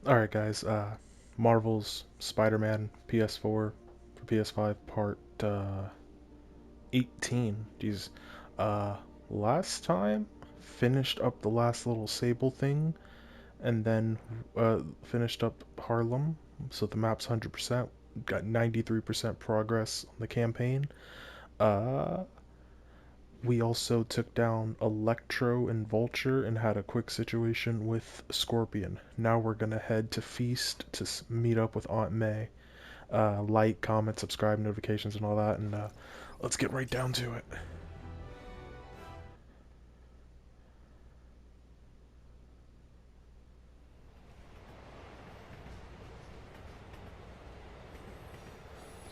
Alright guys, Marvel's Spider-Man PS4 for PS5 part 18. Jeez. Uh Last time finished up the last little Sable thing and then finished up Harlem. So the map's 100%, got 93% progress on the campaign. Uh we also took down Electro and Vulture and had a quick situation with Scorpion. Now we're gonna head to Feast to meet up with Aunt May. Like, comment, subscribe, notifications, and all that, and let's get right down to it.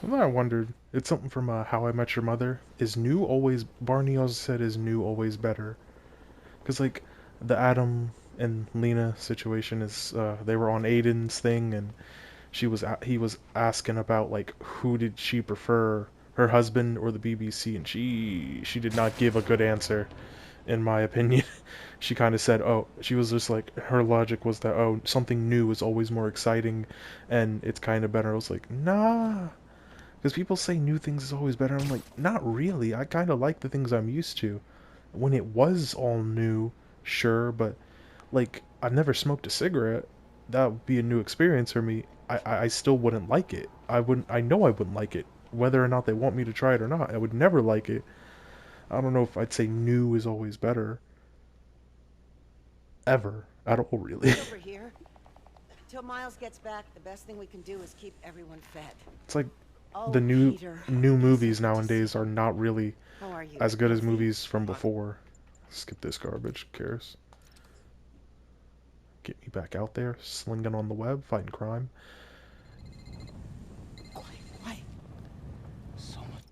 Something I wondered, it's something from How I Met Your Mother. Is new always, Barney always said, is new always better? Because, like, the Adam and Lena situation is, they were on Aiden's thing, and he was asking about, like, who did she prefer, her husband or the BBC, and she did not give a good answer, in my opinion. She kind of said, oh, she was just like, her logic was that, oh, something new is always more exciting and it's kind of better. I was like, nah. Because people say new things is always better. I'm like, not really. I kind of like the things I'm used to. When it was all new, sure, but like, I've never smoked a cigarette. That would be a new experience for me. I still wouldn't like it. I know I wouldn't like it. Whether or not they want me to try it or not, I would never like it. I don't know if I'd say new is always better. Ever. At all, really. Over here. Till Miles gets back, the best thing we can do is keep everyone fed. It's like the Oh, new Peter. new movies So good to see nowadays are you. not really How are you? as good as Healthy? movies from before. Skip this garbage, who cares? Get me back out there, slinging on the web, fighting crime. Quiet. So much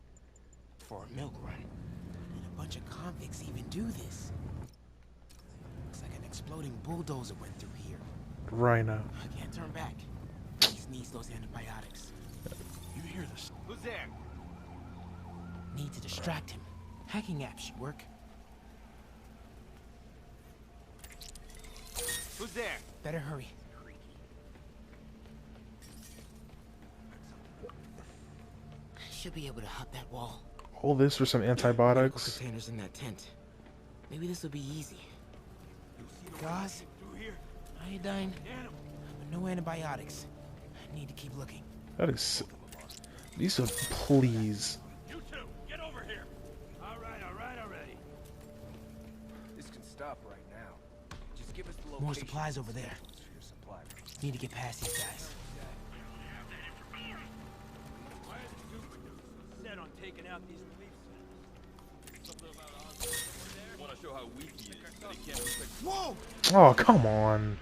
for a milk run. And a bunch of convicts even do this. Looks like an exploding bulldozer went through here. Rhino. I can't turn back. He needs those antibiotics. You hear this? Who's there? Need to distract him. Hacking apps should work. Who's there? Better hurry. Should be able to hop that wall. All this for some Medical antibiotics. containers in that tent. Maybe this will be easy. Gauze? Through here? Iodine? Animal. But no antibiotics. I need to keep looking. That is. These are please. You two, get over here. All right, already. This can stop right now. Just give us the location. More supplies over there. Your supply. Need to get past these guys. Why are the super dudes so set on taking out these relief centers? Something about Osborn. Want to show how weak he is, but he can't protect. Whoa! Oh, come on.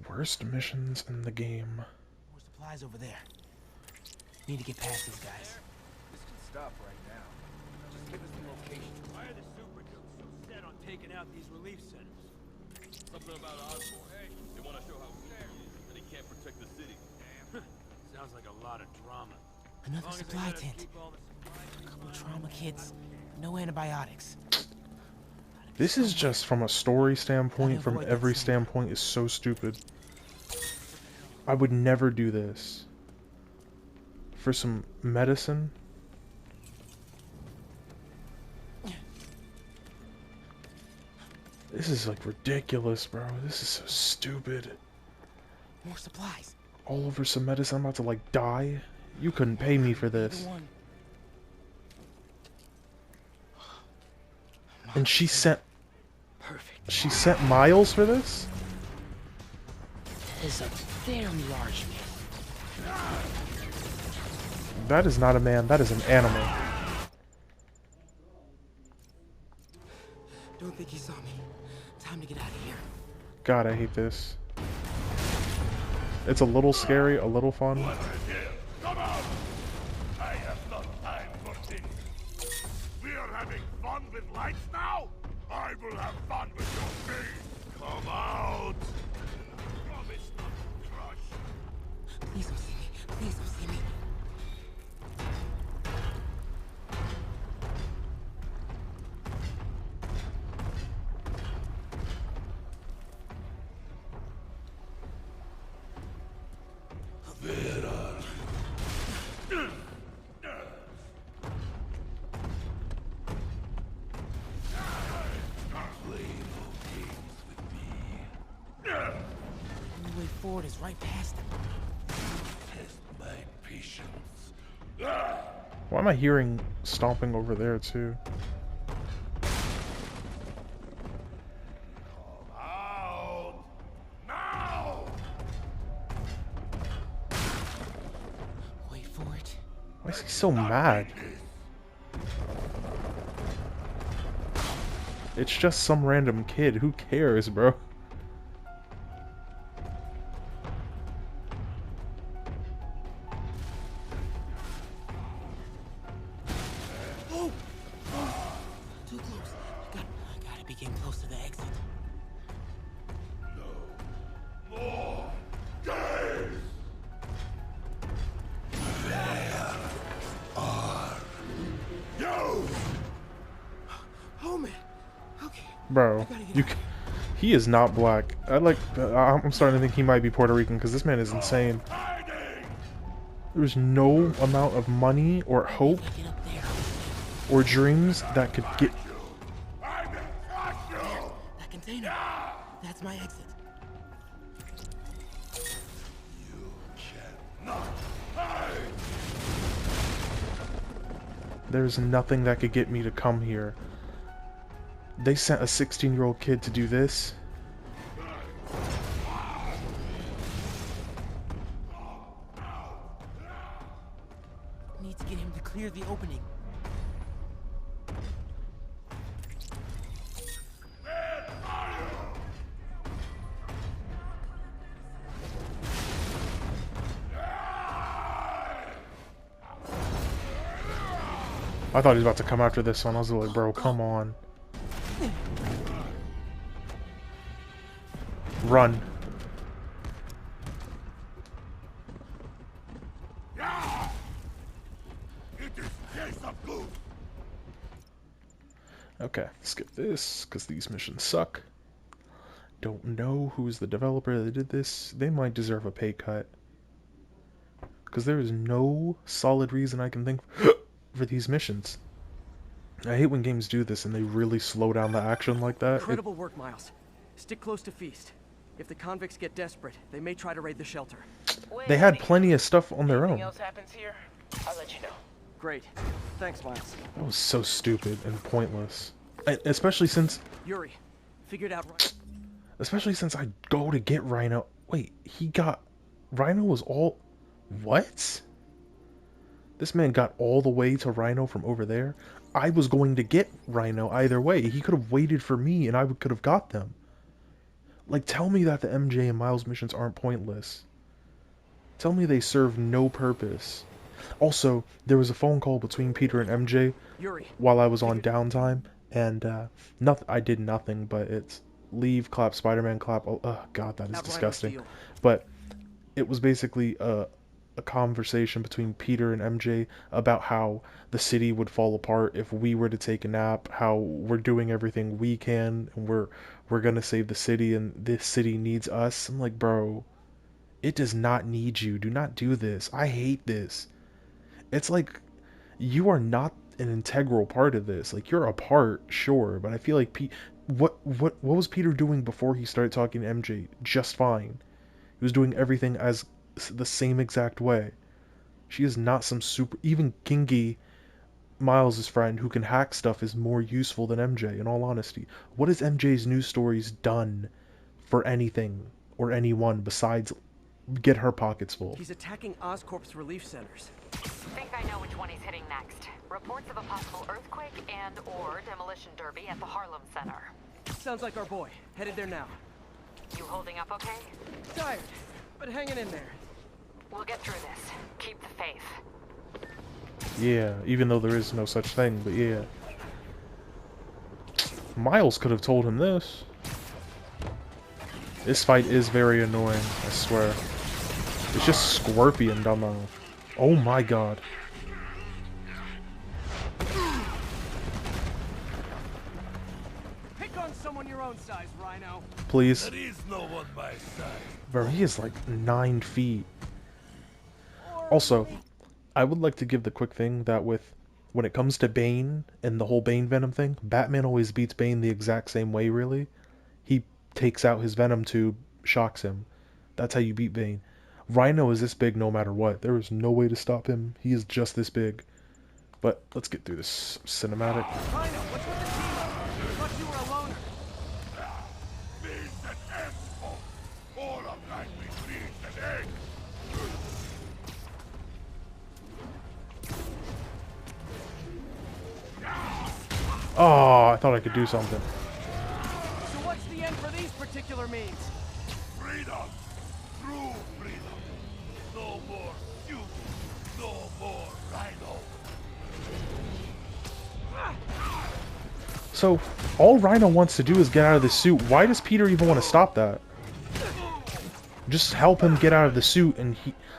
Worst missions in the game. More supplies over there. Need to get past these guys. This can stop right now. Just give us the location. Why are the super dudes so set on taking out these relief centers? Something about Osborn. Hey, they want to show how weak he is, but he can't protect the city. Damn. Sounds like a lot of drama. Another supply tent. A couple trauma kits. No antibiotics. This is just from a story standpoint, from every standpoint, is so stupid. I would never do this. For some medicine? This is like ridiculous, bro. This is so stupid. More supplies. All over some medicine, I'm about to like die. You couldn't pay me for this. Either one. And she sent Perfect. Miles for this? That is a very large man. That is not a man, that is an animal. Don't think he saw me. Time to get out of here. God, I hate this. It's a little scary, a little fun. Come out! I have no time for this. We are having fun with lights now? I will have fun with your face. Come out! Promise not to crush. Please don't see me. Please don't see me. The only way forward is right past them. Test my patience. Why am I hearing stomping over there too? Out! Now! Wait for it. Why is he so mad? It's just some random kid. Who cares, bro? Oh! Too close. I gotta be getting close to the exit. More days! You! Oh man. Okay. Bro, he is not black. I'm starting to think he might be Puerto Rican because this man is insane. Hiding! There's no amount of money or hope I get up there. or dreams that could get. I can crush you! That container. That's my exit. Cannot hide! There's nothing that could get me to come here. They sent a 16-year-old kid to do this. Need to get him to clear the opening. I thought he was about to come after this one. I was like, bro, come on. Run. It is case of good! Okay, skip this, because these missions suck. Don't know who's the developer that did this. They might deserve a pay cut. Because there is no solid reason I can think for these missions. I hate when games do this and they really slow down the action like that. Incredible work, Miles. Stick close to Feast. If the convicts get desperate, they may try to raid the shelter. They had plenty of stuff on their Anything own. else happens here, I'll let you know. Great. Thanks, Miles. That was so stupid and pointless. Especially since Yuri, figured out right. Especially since I go to get Rhino. Wait, Rhino was all... What? This man got all the way to Rhino from over there? I was going to get Rhino either way. He could have waited for me and I could have got them. Like, tell me that the MJ and Miles missions aren't pointless. Tell me they serve no purpose. Also, there was a phone call between Peter and MJ Yuri, while I was on downtime, and I did nothing, but it's leave, clap, Spider-Man, clap. Oh, God, that is disgusting. But it was basically a conversation between Peter and MJ about how the city would fall apart if we were to take a nap, how we're doing everything we can, and we're gonna save the city, and this city needs us. I'm like, bro, it does not need you. Do not do this. I hate this. It's like, you are not an integral part of this. Like, you're a part, sure, but I feel like what was Peter doing before he started talking to MJ? Just fine. He was doing everything as the same exact way. She is not some super... Even Kingi, Miles' friend, who can hack stuff, is more useful than MJ, in all honesty. What has MJ's news stories done for anything or anyone besides get her pockets full? he's attacking Oscorp's relief centers. Think I know which one he's hitting next. Reports of a possible earthquake and/or demolition derby at the Harlem Center. Sounds like our boy. Headed there now. You holding up okay? Tired, but hanging in there. We'll get through this. Keep the faith. Yeah, even though there is no such thing, but yeah. Miles could have told him this. This fight is very annoying, I swear. It's just Scorpion, dumbo. Oh my god. Pick on someone your own size, Rhino. Please. There is no one my side. Bro, he is like 9 feet. Also, I would like to give the quick thing that when it comes to Bane and the whole Bane Venom thing, Batman always beats Bane the exact same way, really. He takes out his Venom tube, shocks him. That's how you beat Bane. Rhino is this big no matter what. There is no way to stop him. He is just this big. But let's get through this cinematic. Rhino, what's with the team? I thought you were a loner. Beast and asshole. All of life is beast and egg. Oh, I thought I could do something. So what's the end for these particular means? Freedom. True freedom. No more you. No more Rhino. So, all Rhino wants to do is get out of the suit. Why does Peter even want to stop that? Just help him get out of the suit, and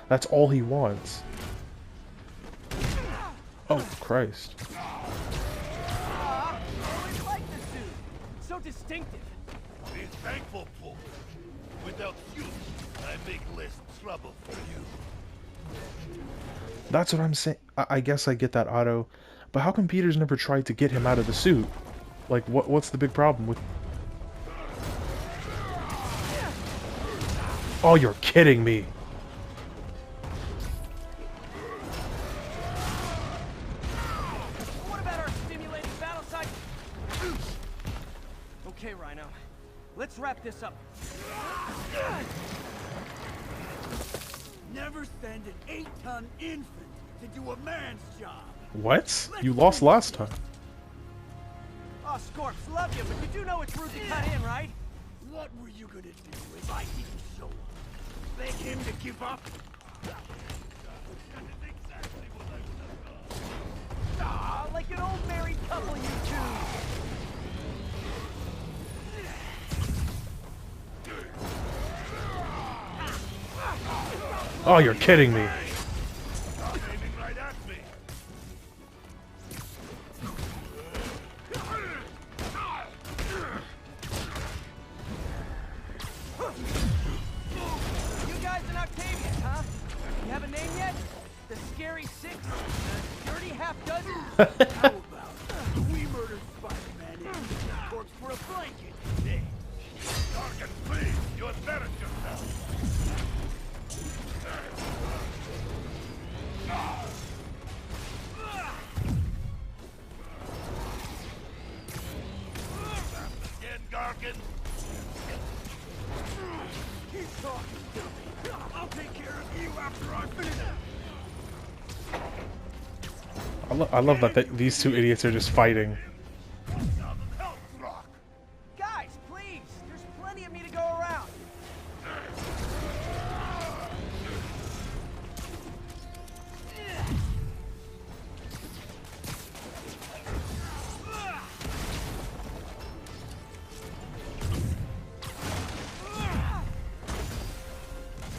that's all he wants. Oh, Christ. I always liked the suit. So distinctive. Be thankful, fool. Without you, I make less trouble for you. That's what I'm saying. I guess I get that, Otto. But how come Peter's never tried to get him out of the suit? Like, what's the big problem with... Oh, you're kidding me. What about our stimulating battle side? Okay, Rhino. Let's wrap this up. Never send an 8-ton infant to do a man's job. What? You lost last time. Oh, Scorps, love you, but you do know it's rude to cut in, right? What were you gonna do if I didn't show up? Beg him to give up? That is exactly what I would have done. Ah, like an old married couple, you two. Oh, you're kidding me. Stop aiming right at me. You guys in Octavius, huh? You have a name yet? The Scary Six? The Dirty Half Dozen? How about we murdered Spider-Man and use his corpse for a blanket today? Target, please. You embarrass yourself. Again, Gargan. Keep talking to me. I'll take care of you after I finish. I love that these two idiots are just fighting. Help, Rock. Guys, please! There's plenty of me to go around.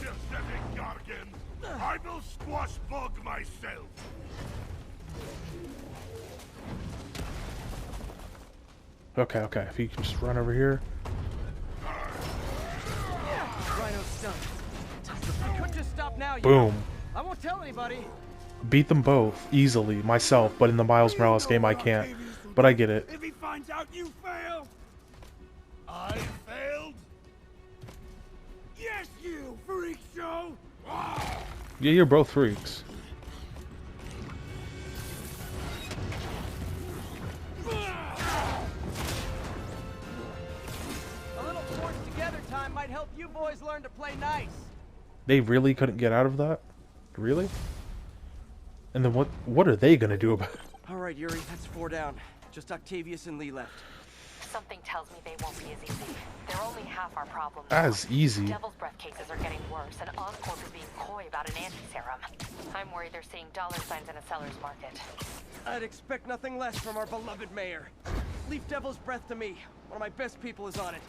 Pathetic Gargan. I will squash Bug myself. Okay, okay. If you can just run over here. Rhino's stunned. I could just stop now, you Boom. know. I won't tell anybody. Beat them both easily myself, but in the Miles Morales game I can't. But I get it. If he finds out you failed, I failed. Yes, you freak show. Yeah, you're both freaks. A little forced together time might help you boys learn to play nice. They really couldn't get out of that? Really? And then what are they gonna do about it? All right, Yuri, that's 4 down. Just Octavius and Lee left. Something tells me they won't be as easy. They're only half our problem. As easy. Devil's Breath cases are getting worse, and Oscorp is being coy about an anti-serum. I'm worried they're seeing dollar signs in a seller's market. I'd expect nothing less from our beloved mayor. Leave Devil's Breath to me. One of my best people is on it.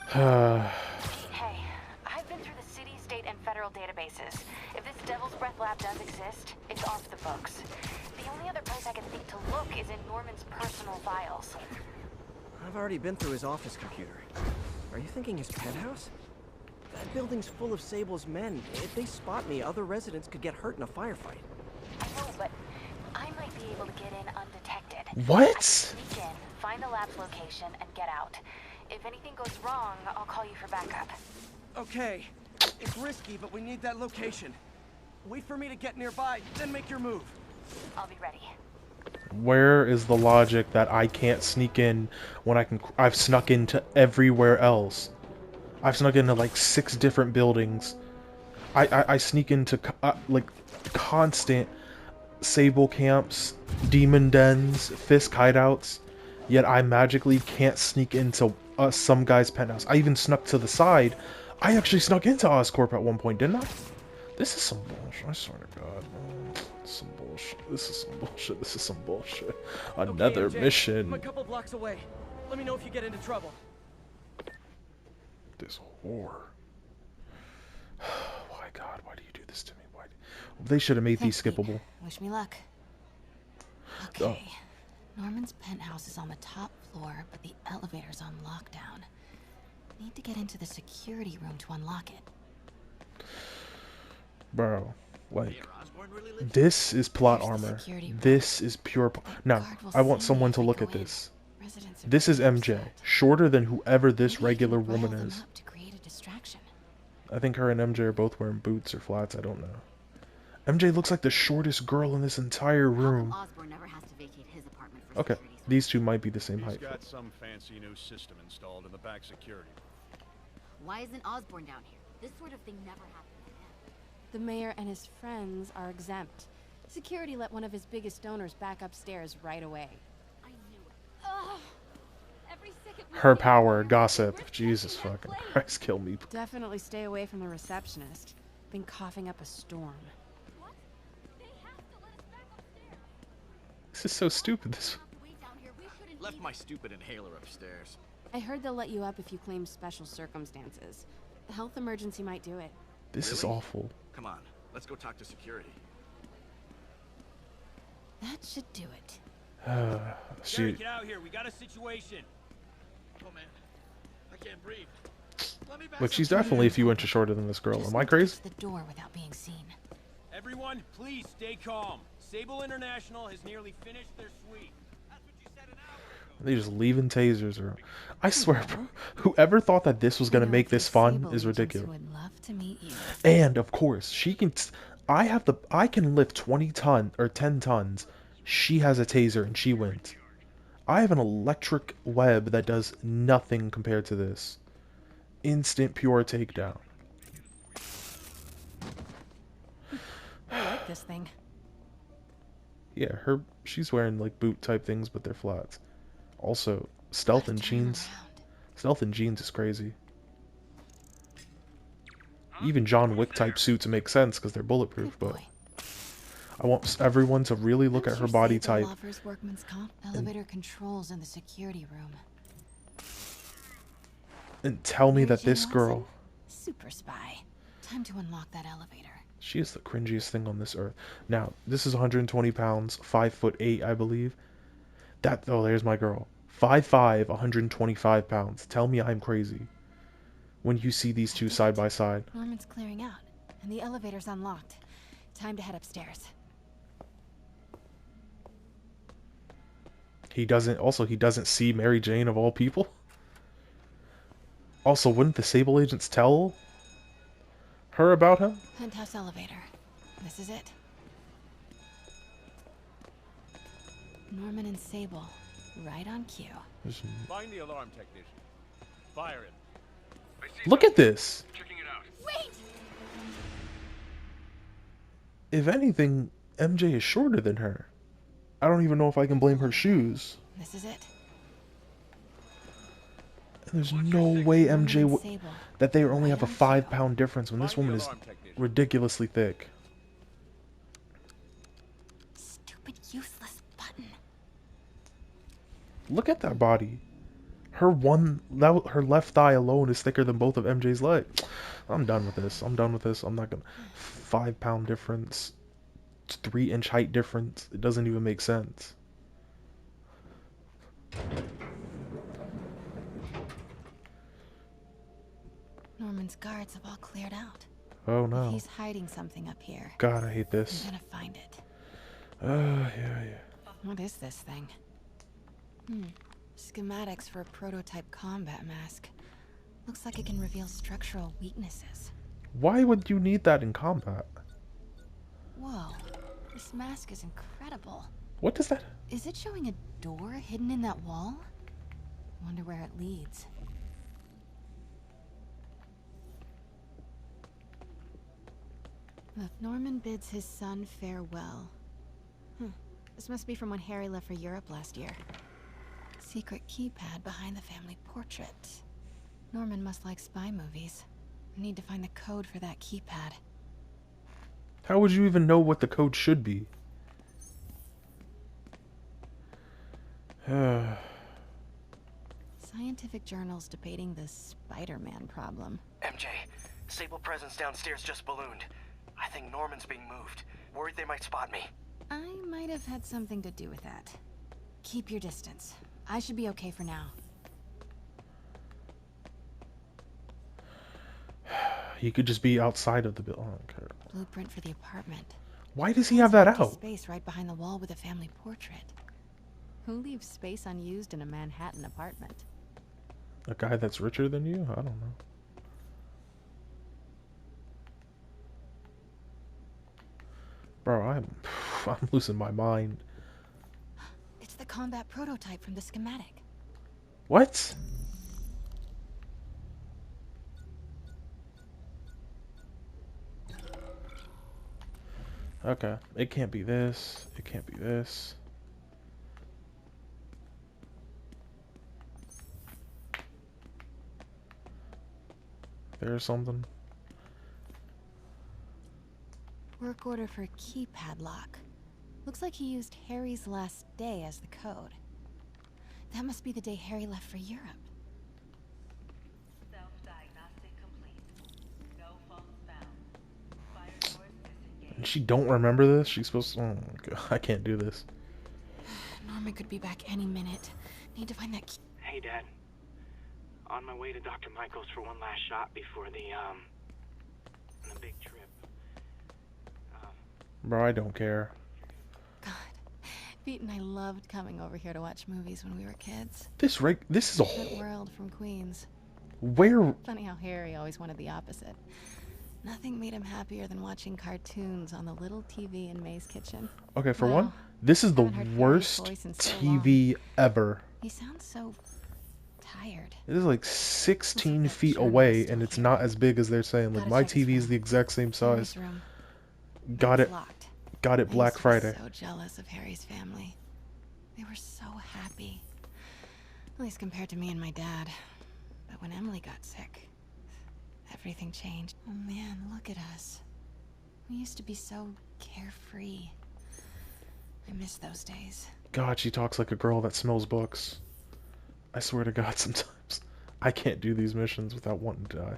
Hey, I've been through the city, state, and federal databases. If this Devil's Breath lab does exist, it's off the books. The only other place I can think to look is in Norman's personal files. I've already been through his office computer. Are you thinking his penthouse? That building's full of Sable's men. If they spot me, other residents could get hurt in a firefight. I know, but I might be able to get in undetected. What? I can sneak in, find the lab's location, and get out. If anything goes wrong, I'll call you for backup. Okay. It's risky, but we need that location. Wait for me to get nearby, then make your move. I'll be ready. Where is the logic that I can't sneak in when I've snuck into everywhere else? I've snuck into like 6 different buildings. I sneak into like constant Sable camps, demon dens, Fisk hideouts, yet I magically can't sneak into some guy's penthouse. I even snuck to the side. I actually snuck into Oscorp at one point, didn't I? This is some bullshit. I swear to God, man. Some bullshit. This is some bullshit. This is some bullshit. Another okay, MJ, mission. I'm a couple blocks away. Let me know if you get into trouble. This whore. Why, God? Why do you do this to me? Why? They should have made these skippable. Wish me luck. Okay. Norman's penthouse is on the top floor, but the elevator's on lockdown. Need to get into the security room to unlock it. Bro, like, this is plot armor. This is pure. Now, I want someone to look at this. This is MJ, shorter than whoever this regular woman is. I think her and MJ are both wearing boots or flats, I don't know. MJ looks like the shortest girl in this entire room. Okay, these two might be the same height. He's got some fancy new system installed in the back security. Why isn't Osborne down here? This sort of thing never happens to him. The mayor and his friends are exempt. Security let one of his biggest donors back upstairs right away. I knew it. Ugh. Every second Her power, gossip. Jesus fucking Christ, kill me. Definitely stay away from the receptionist. Been coughing up a storm. What? They have to let us back upstairs. This is so stupid. This. Left my stupid inhaler upstairs. I heard they'll let you up if you claim special circumstances. A health emergency might do it. This is awful. Come on, let's go talk to security. That should do it. Jerry, get out here. We got a situation. Oh man, I can't breathe. Let me back. Look, she's definitely a few inches shorter than this girl. Am I crazy? The door without being seen. Everyone, please stay calm. Sable International has nearly finished their sweep. They just leaving tasers around. I swear, bro, whoever thought that this was gonna make this fun is ridiculous. Would love to meet you. And of course, she can. I can lift 20 ton or 10 tons. She has a taser and she wins. I have an electric web that does nothing compared to this. Instant pure takedown. I like this thing. Yeah, she's wearing like boot type things, but they're flats. Also, stealth in jeans. Stealth in jeans is crazy. Even John Wick type suits make sense because they're bulletproof, but I want everyone to really look at her body type. Workman's comp elevator controls in the security room. And tell me that this girl, super spy. Time to unlock that elevator. She is the cringiest thing on this earth. Now, this is 120 pounds, 5'8", I believe. There's my girl. 5'5", 125 pounds. Tell me I'm crazy. When you see these two side by side. Norman's clearing out, and the elevator's unlocked. Time to head upstairs. He doesn't see Mary Jane of all people. Also, wouldn't the Sable agents tell her about him? Penthouse elevator. This is it. Norman and Sable, right on cue. Find the alarm technician. Fire him. Look at this. Checking it out. Wait! If anything, MJ is shorter than her. I don't even know if I can blame her shoes. This is it. And there's no way MJ that they only have a 5-pound difference when this woman is ridiculously thick. Stupid useless button. Look at that body. Her left thigh alone is thicker than both of MJ's legs. I'm done with this. I'm done with this. I'm not gonna. 5-pound difference. 3-inch height difference. It doesn't even make sense. Norman's guards have all cleared out. Oh If no. he's hiding something up here, God, I hate I'm this. gonna find it. Yeah. What is this thing? Schematics for a prototype combat mask. Looks like it can reveal structural weaknesses. Why would you need that in combat? Whoa, this mask is incredible. What does that? Is it showing a door hidden in that wall? Wonder where it leads. Norman bids his son farewell. This must be from when Harry left for Europe last year. Secret keypad behind the family portrait. Norman must like spy movies. Need to find the code for that keypad. How would you even know what the code should be? Scientific journals debating the Spider-Man problem. MJ, Sable presence downstairs just ballooned. I think Norman's being moved. Worried they might spot me. I might have had something to do with that. Keep your distance. I should be okay for now. He could just be outside of the building. I don't care. Blueprint for the apartment. Why does he have that Empty out? Space right behind the wall with a family portrait. Who leaves space unused in a Manhattan apartment? A guy that's richer than you? I don't know. Bro, I'm losing my mind. It's the combat prototype from the schematic. What? Okay, it can't be this. It can't be this. There's something. Work order for a keypad lock. Looks like he used Harry's last day as the code. That must be the day Harry left for Europe. Self-diagnostic complete. No phones found. Fire doors disengaged. And she don't remember this? She's supposed to... Oh my god, I can't do this. Norman could be back any minute. Need to find that key. Hey, Dad. On my way to Dr. Michael's for one last shot before the big trip. Bro, I don't care. God, Pete and I loved coming over here to watch movies when we were kids. This is a Different whole... world from Queens. Where... Funny how Harry always wanted the opposite. Nothing made him happier than watching cartoons on the little TV in May's kitchen. Okay, for Wow. one, this is the Haven't heard Harry's worst voice in so TV ever. He sounds so tired. It is like 16 feet away, and it's not as big as they're saying. Like, my TV is the exact same size. Harry's room. Got it. Locked. Got it I Black used to be Friday. So jealous of Harry's family. They were so happy. At least compared to me and my dad. But when Emily got sick, everything changed. Oh man, look at us. We used to be so carefree. I miss those days. God, she talks like a girl that smells books. I swear to God, sometimes I can't do these missions without wanting to die.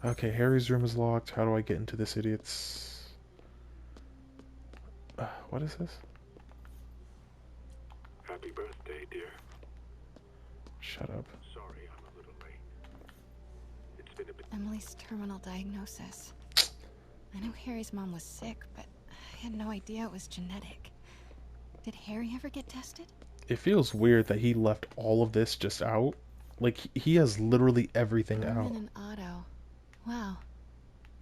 Okay, Harry's room is locked. How do I get into this idiot's... what is this? Happy birthday, dear. Shut up. Sorry, I'm a little late. It's been a bit... Emily's terminal diagnosis. I knew Harry's mom was sick, but I had no idea it was genetic. Did Harry ever get tested? It feels weird that he left all of this just out. Like, he has literally everything Norman out. and Otto. Wow.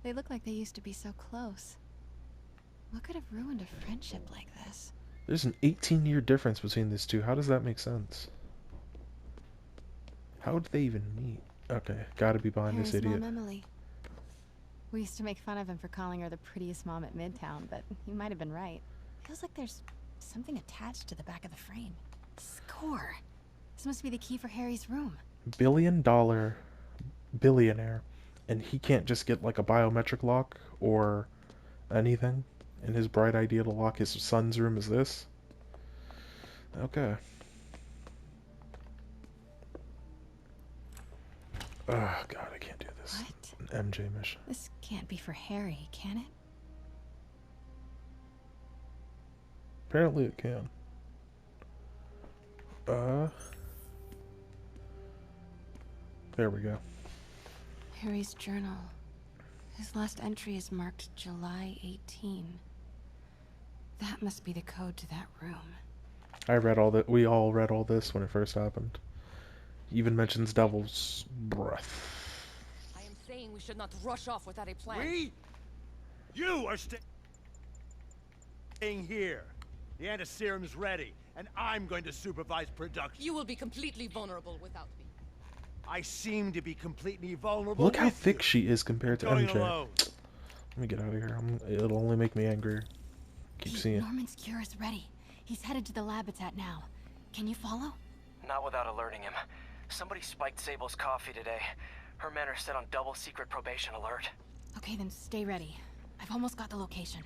They look like they used to be so close. What could have ruined a friendship like this? There's an 18-year difference between these two. How does that make sense? How did they even meet? Okay, gotta be behind Harry's this idiot. mom, Emily. We used to make fun of him for calling her the prettiest mom at Midtown, but he might have been right. Feels like there's something attached to the back of the frame. Score! This must be the key for Harry's room. $1 billionaire, and he can't just get like a biometric lock or anything. And his bright idea to lock his son's room is this. Okay. Oh god, I can't do this. What? An MJ mission. This can't be for Harry, can it? Apparently it can. There we go. Harry's journal. His last entry is marked July 18. That must be the code to that room. I read all that. We all read all this when it first happened. He even mentions Devil's Breath. I am saying we should not rush off without a plan. We? You are staying here. The antiserum's ready, and I'm going to supervise production. You will be completely vulnerable without me. I seem to be completely vulnerable. Look how with thick you. she is compared to Going MJ. alone. Let me get out of here. It'll only make me angrier. Keep seeing. Norman's cure is ready. He's headed to the lab it's at now. Can you follow? Not without alerting him. Somebody spiked Sable's coffee today. Her men are set on double secret probation alert. Okay, then stay ready. I've almost got the location.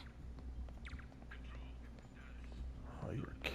Oh, York.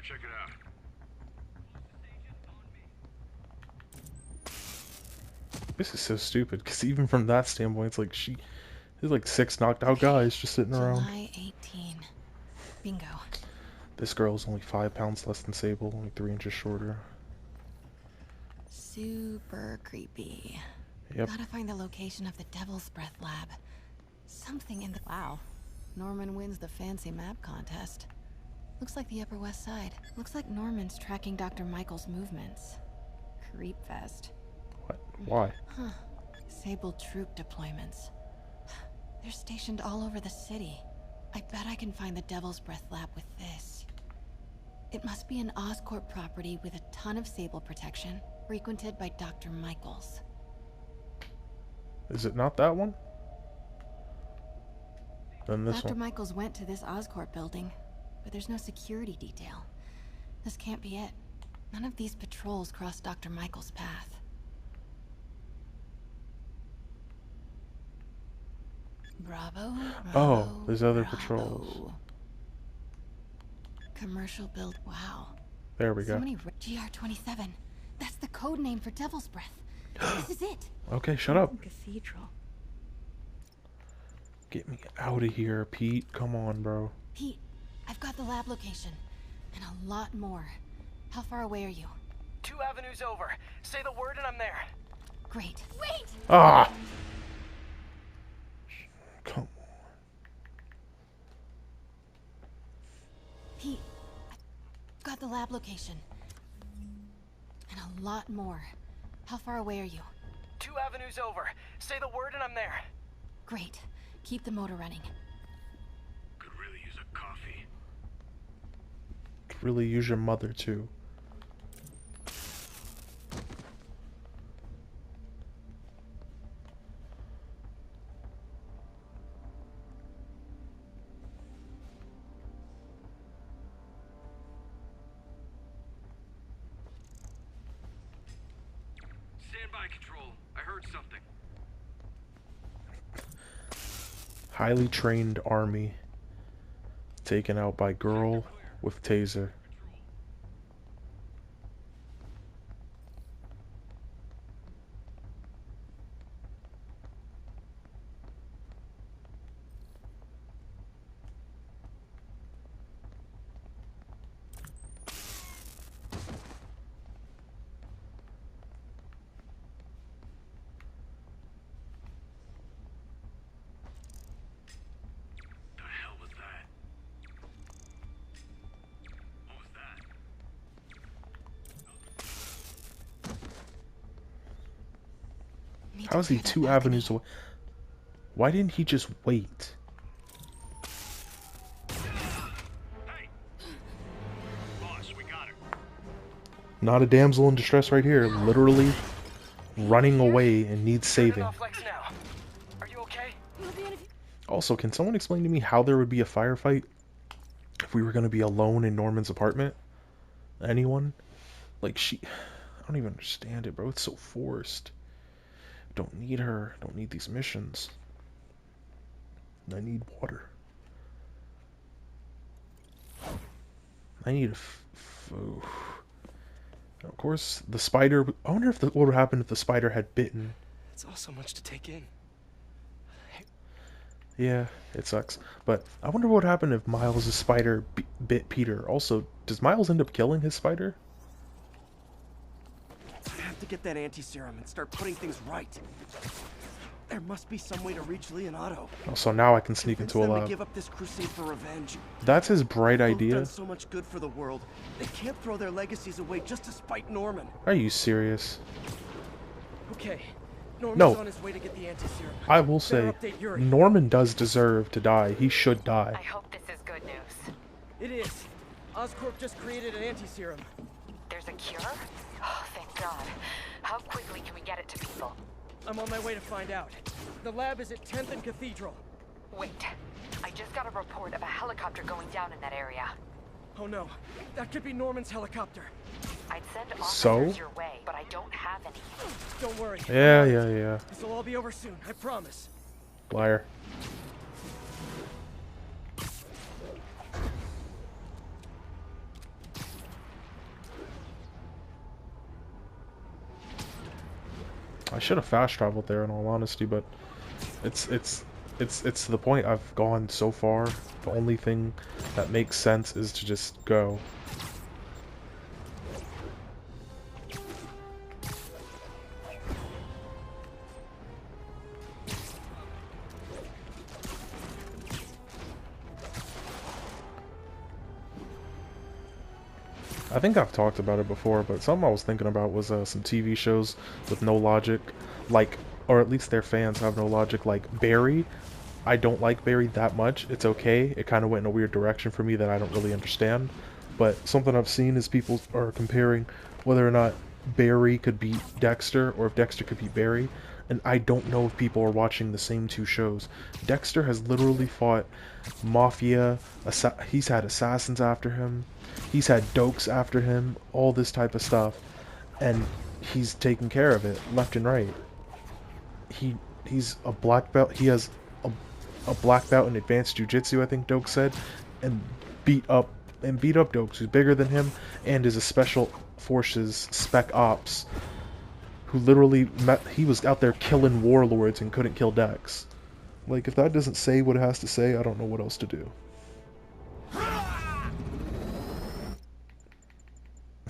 Check it out. This is so stupid, because even from that standpoint, it's like there's like 6 knocked out guys just sitting around. July 18. Bingo. This girl is only 5 pounds less than Sable, only 3 inches shorter. Super creepy. Yep. Gotta find the location of the Devil's Breath lab. Something in the... Wow. Norman wins the fancy map contest. Looks like the Upper West Side. Looks like Norman's tracking Dr. Michael's movements. Creep fest. What? Why? Huh. Sable troop deployments. They're stationed all over the city. I bet I can find the Devil's Breath lab with this. It must be an Oscorp property with a ton of Sable protection, frequented by Dr. Michaels. Is it not that one? Then this Dr. one. Michaels went to this Oscorp building, but there's no security detail. This can't be it. None of these patrols cross Dr. Michaels' path. Bravo, Oh, there's other Bravo. patrols. Commercial build. Wow. There we So go. many GR27. That's the code name for Devil's Breath. This is it. Okay, shut up. Cathedral. Get me out of here, Pete. Come on, bro. Pete, I've got the lab location. And a lot more. How far away are you? 2 avenues over. Say the word and I'm there. Great. Wait! Ah! Come on. Pete, I've got the lab location. And a lot more. How far away are you? 2 avenues over. Say the word and I'm there. Great. Keep the motor running. Could really use a coffee. Could really use your mother, too. Stand by, Control. I heard something. Highly trained army. Taken out by girl with taser. The hell was that? What was that? How is he 2 avenues away? Why didn't he just wait? Boss, we got her. Not a damsel in distress right here. Literally running away and needs saving. Off legs now. Are you okay? Also, can someone explain to me how there would be a firefight if we were going to be alone in Norman's apartment? Anyone? Like, I don't even understand it, bro. It's so forced. Don't need her. Don't need these missions. I need water. I need of course, the spider. I wonder if what would happen if the spider had bitten. It's all so much to take in. Yeah, it sucks. But I wonder what would happen if Miles' spider bit Peter. Also, does Miles end up killing his spider? I have to get that anti-serum and start putting things right. There must be some way to reach Lee and Otto. Oh, so now I can sneak into a lab. To give up this crusade for revenge. That's his bright idea. They've done so much good for the world. They can't throw their legacies away just to spite Norman. Are you serious? Okay. Norman's on his way to get the anti-serum. I will say, Norman does deserve to die. He should die. I hope this is good news. It is. Oscorp just created an anti-serum. There's a cure? Oh, thank God. How quickly can we get it to people? I'm on my way to find out. The lab is at 10th and Cathedral. Wait. I just got a report of a helicopter going down in that area. Oh no. That could be Norman's helicopter. I'd send officers your way, but I don't have any. Don't worry. Yeah. This will all be over soon, I promise. Liar. I should have fast traveled there in all honesty, but it's to the point. I've gone so far. The only thing that makes sense is to just go. I think I've talked about it before, but something I was thinking about was some TV shows with no logic, like, or at least their fans have no logic, like Barry. I don't like Barry that much. It's okay. It kind of went in a weird direction for me that I don't really understand. But something I've seen is people are comparing whether or not Barry could beat Dexter or if Dexter could beat Barry. And I don't know if people are watching the same two shows. Dexter has literally fought Mafia. He's had assassins after him. He's had dokes after him. All this type of stuff. And he's taken care of it left and right. He's a black belt. He has a black belt in advanced jiu-jitsu, I think Doke said, and beat up Dokes, who's bigger than him and is a special forces spec ops who literally he was out there killing warlords and couldn't kill Dex. Like, if that doesn't say what it has to say, I don't know what else to do.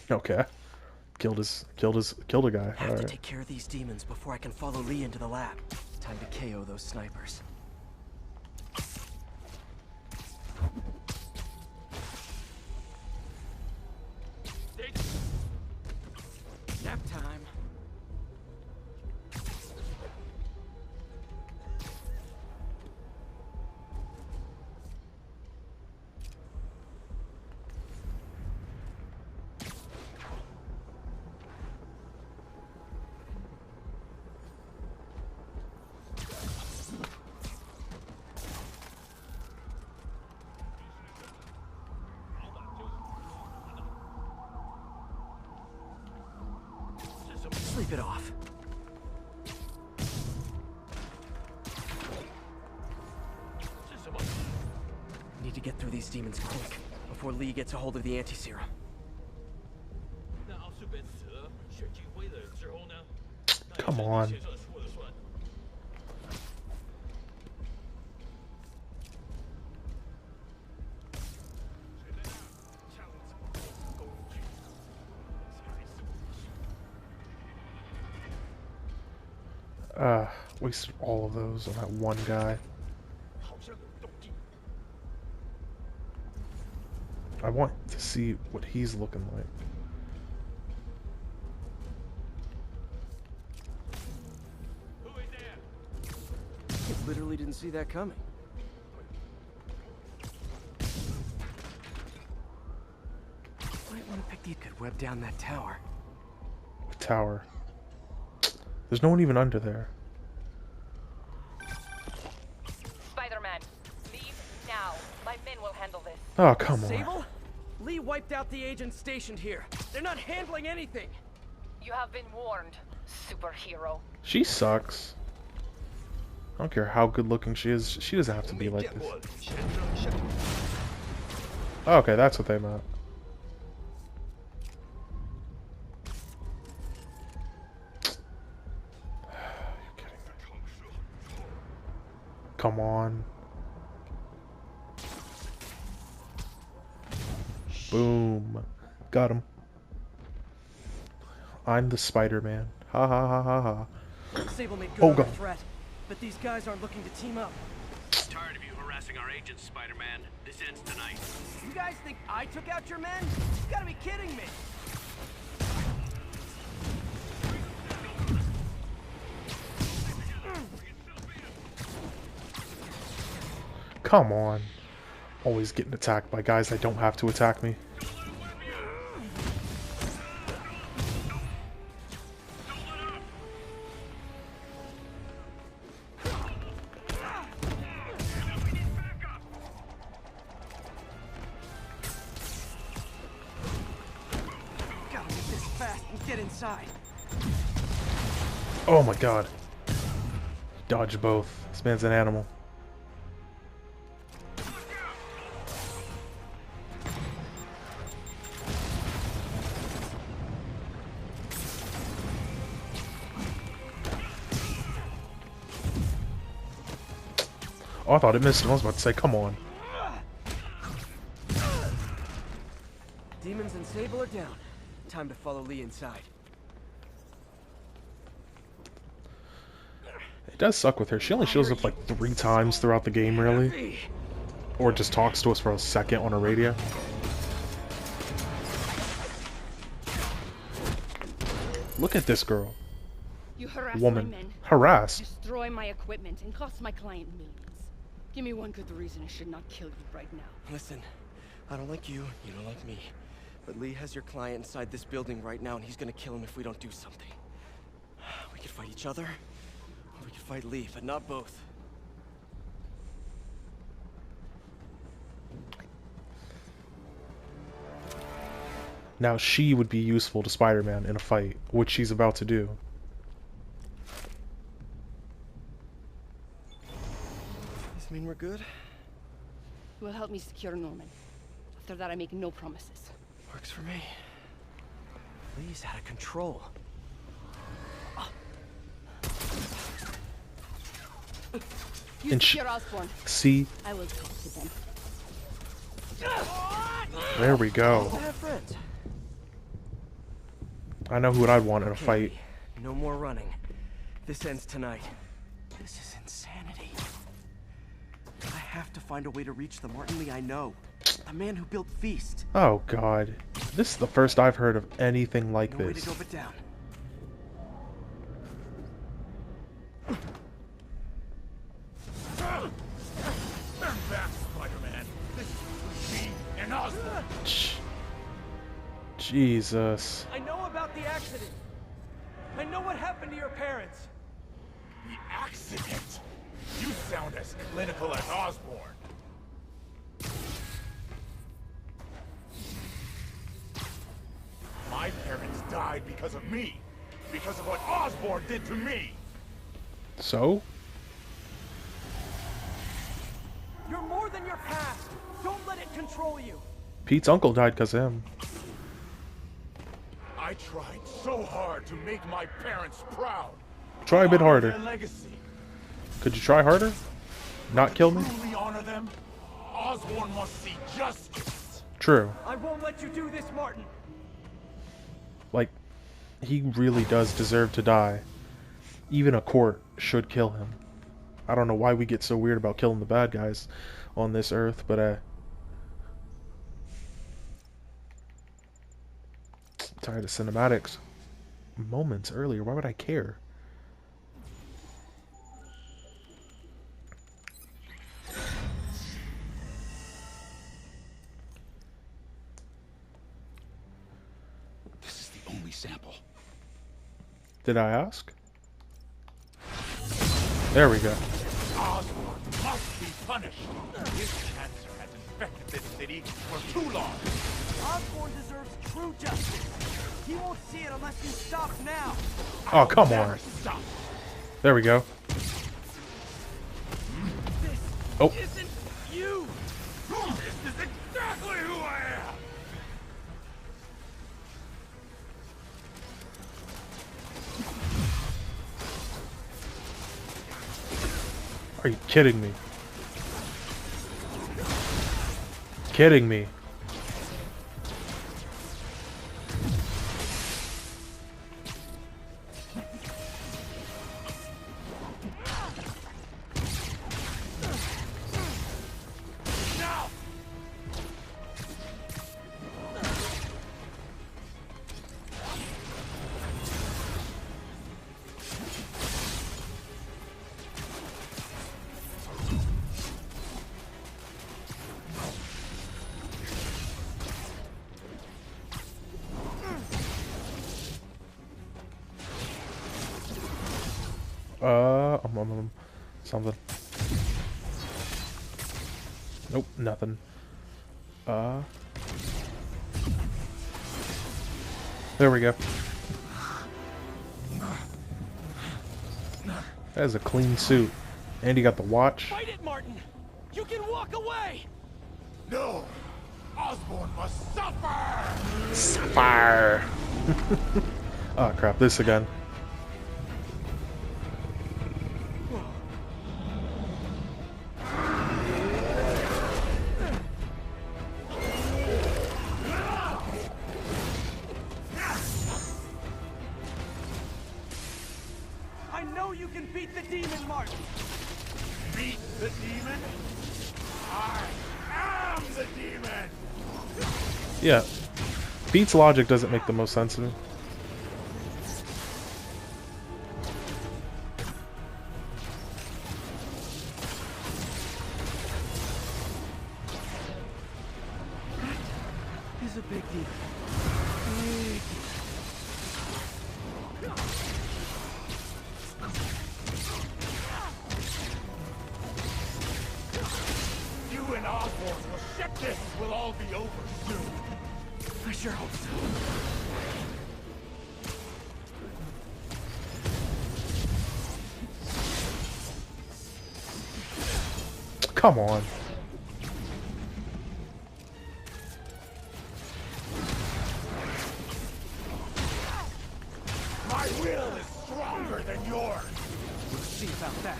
Okay. Killed a guy. I have to take care of these demons before I can follow Lee into the lab. Time to KO those snipers. Nap time. Sleep it off. Need to get through these demons quick before Lee gets a hold of the anti-serum. Come on. Wasted all of those on that one guy. I want to see what he's looking like. I literally didn't see that coming. Might want to pick the could web down that tower. Tower. There's no one even under there. Spider-Man, now. My men will handle this. Oh, come on. Sable? Lee wiped out the agents stationed here. They're not handling anything. You have been warned, superhero. She sucks. I don't care how good looking she is. She doesn't have to be like this. Oh, okay, that's what they meant. You're kidding me. Come on. Boom. Got him. I'm the Spider-Man. Ha ha ha ha ha. Sable made good Oh on god. the threat, but these guys aren't looking to team up. Tired of you harassing our agents, Spider-Man. This ends tonight. You guys think I took out your men? You gotta be kidding me. Come on. Always getting attacked by guys that don't have to attack me. Gotta make this fast and get inside. Oh my god. Dodge both. This man's an animal. Oh, I thought it missed him. I was about to say, come on. Demons and Sable are down. Time to follow Lee inside. It does suck with her. She only shows up like 3 times throughout the game, really. Or just talks to us for a second on a radio. Look at this girl. You harass Woman. my men. Harassed. Destroy my equipment and cost my client millions. Give me one good reason I should not kill you right now. Listen, I don't like you, you don't like me. But Lee has your client inside this building right now, and he's gonna kill him if we don't do something. We could fight each other, or we could fight Lee, but not both. Now she would be useful to Spider-Man in a fight, which she's about to do. Does this mean we're good? You will help me secure Norman. After that, I make no promises. Works for me. Lee's out of control. You And secure Osborn. See? I will talk to them. There we go. Have friends. I know who I'd want in a Okay, fight. no more running. This ends tonight. This is insanity. I have to find a way to reach the Martin Lee I know. The man who built Feast. Oh god. This is the first I've heard of anything like No way to this. go but down. Stand back, Spider-Man. This is me and Osborn. Jesus. I know about the accident. I know what happened to your parents. The accident? You sound as clinical as Osborn. My parents died because of me. Because of what Osborn did to me. So? You're more than your past. Don't let it control you. Pete's uncle died because of him. I tried so hard to make my parents proud. Try a bit Honor harder. their legacy. Could you try harder? Not kill me? Truly honor them. Osborn must see justice. True. I won't let you do this, Martin. Like, he really does deserve to die. Even a court should kill him. I don't know why we get so weird about killing the bad guys on this earth, but tired of cinematics moments earlier. Why would I care? This is the only sample. Did I ask? There we go. Osborn must be punished. This cancer has infected this city for too long. Osborn deserves true justice. He won't see it unless he stops now. Oh, come on. There we go. Oh. Isn't you? This is exactly who I am. Are you kidding me? Kidding me. Something. Nope, nothing. There we go. That is a clean suit. And you got the watch. Fight it, Martin! You can walk away! No! Osborn must suffer! Suffer! Oh crap, this again. I know you can beat the demon, Martin! Beat the demon? I am the demon! Yeah. Beat's logic doesn't make the most sense to me. He's a big deal. Big deal. You and Osborn will ship this will all be over soon. I sure hope so. Come on. My will is stronger than yours. We'll see about that.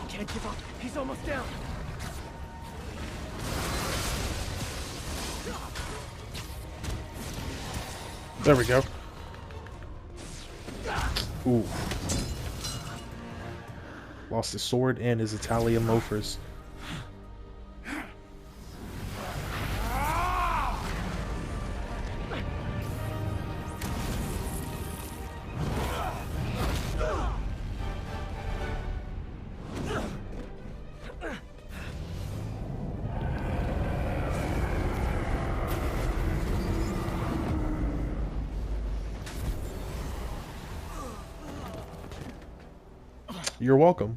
Can't give up. He's almost down. There we go. Ooh. Lost his sword and his Italian loafers. You're welcome.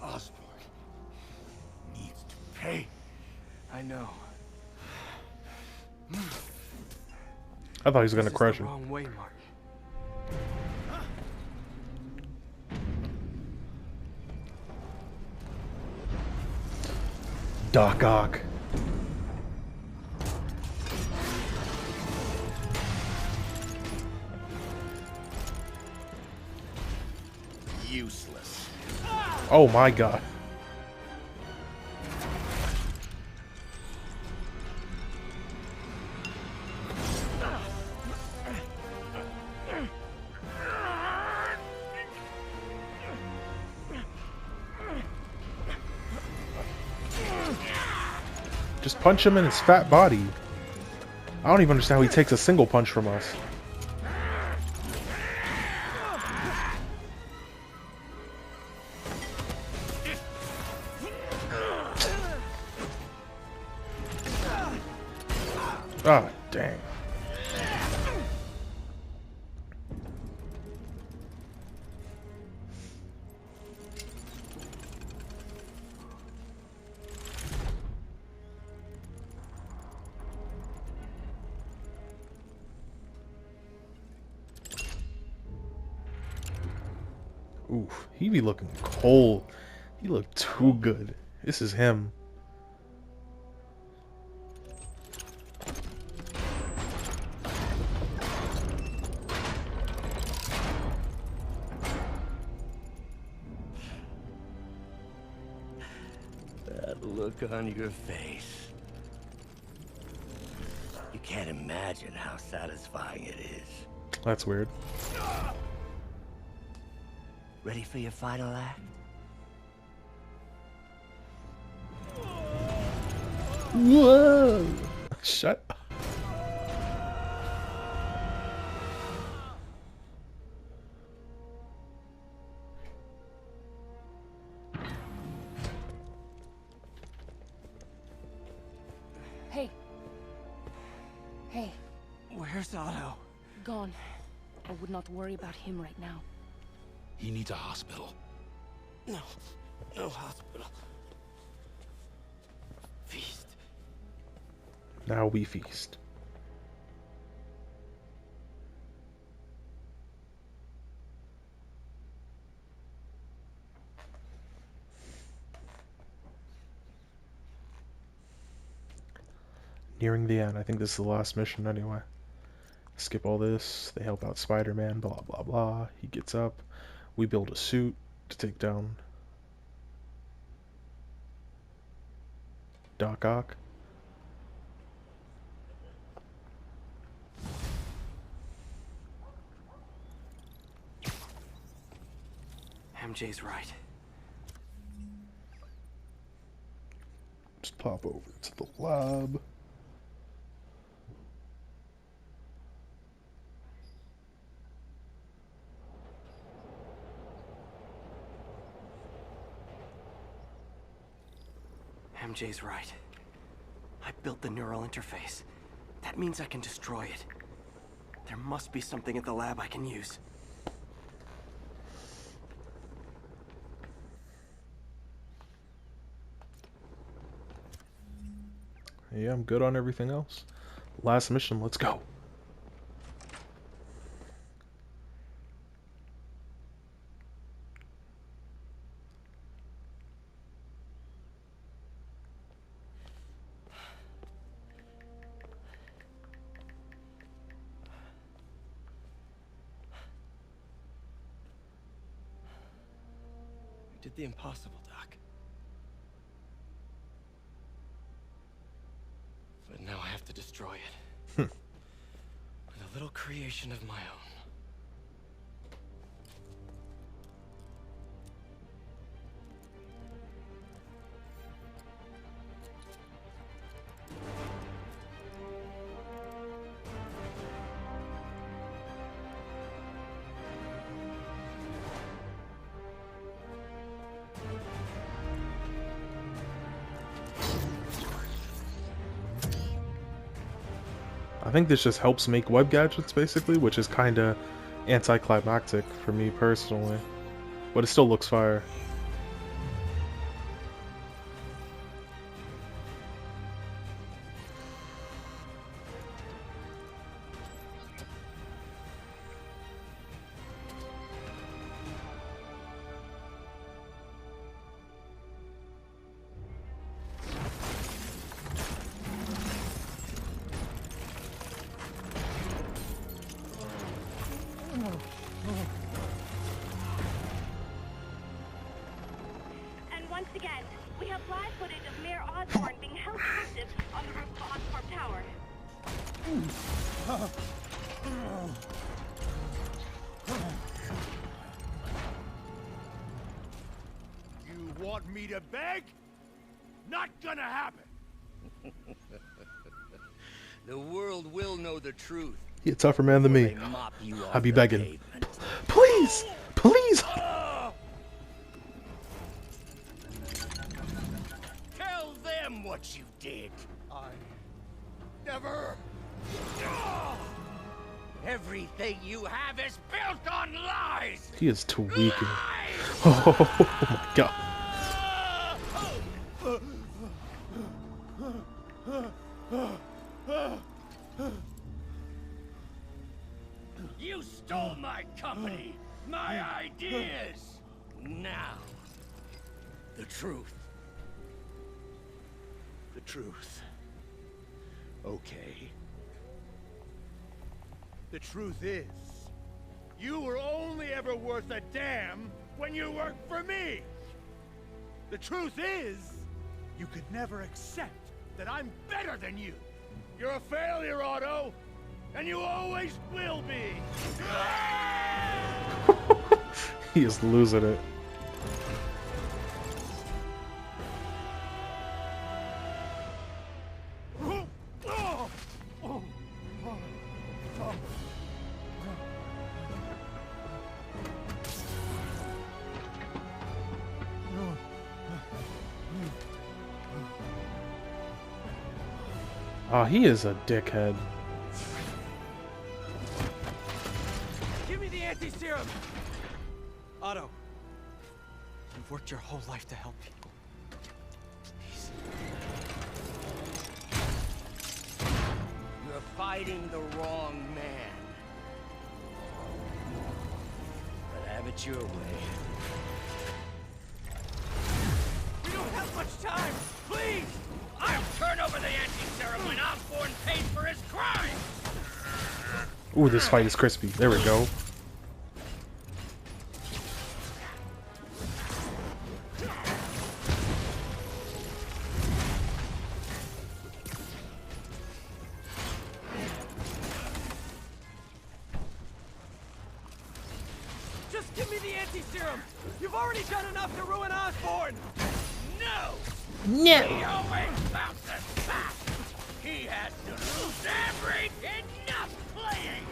Osborn needs to pay. I know. I thought he was gonna crush him. Wrong way, Martin. Doc Ock. Useless. Oh my god. Just punch him in his fat body. I don't even understand how he takes a single punch from us. Ah, dang. Oof, he be looking cold. He looked too good. This is him. That look on your face. You can't imagine how satisfying it is. That's weird. Ready for your final act? Whoa! Shut up. Hey. Hey. Where's Otto? Gone. I would not worry about him right now. He needs a hospital. No. No hospital. Feast. Now we feast. Nearing the end. I think this is the last mission anyway. Skip all this. They help out Spider-Man, blah blah blah. He gets up. We build a suit to take down Doc Ock. MJ's right. Just pop over to the lab. MJ's right. I built the neural interface. That means I can destroy it. There must be something at the lab I can use. Yeah, I'm good on everything else. Last mission, let's go. You did the impossible, Doc. But now I have to destroy it. With a little creation of my own. I think this just helps make web gadgets, basically, which is kind of anticlimactic for me personally. But it still looks fire. And once again, we have live footage of Mayor Osborn being held captive on the roof of Oscorp Tower. You want me to beg? Not gonna happen. The world will know the truth. You're a tougher man than me. I'll be begging. Please! Please! Tell them what you did. I never. Everything you have is built on lies. He is tweaking. Oh my god. You stole my company. my ideas! Now, the truth. The truth. Okay. The truth is, you were only ever worth a damn when you worked for me! The truth is, you could never accept that I'm better than you! You're a failure, Otto! And you always will be! He is losing it. Oh, he is a dickhead. Give me the anti-serum! Otto, you've worked your whole life to help people. Please. You're fighting the wrong man. But have it your way. We don't have much time! Please! I'll turn over the anti-serum when Osborn pays for his crime! Ooh, this fight is crispy. There we go. Just give me the anti-serum! You've already done enough to ruin Osborn! No! No! He always bounces back! He has to lose every enough playing!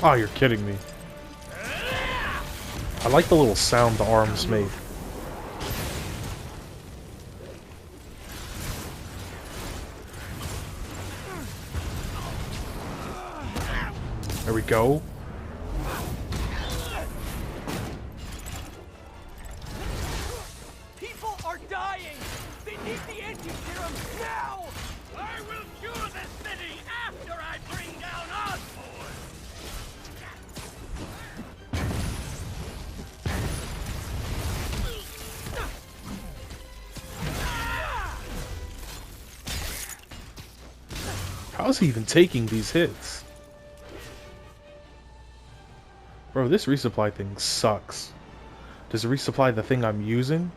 Oh, you're kidding me. I like the little sound the arms make. There we go. People are dying! They need the anti-serum now! I will cure the city after I bring down Osborn! How is he even taking these hits? Bro, this resupply thing sucks. Does it resupply the thing I'm using?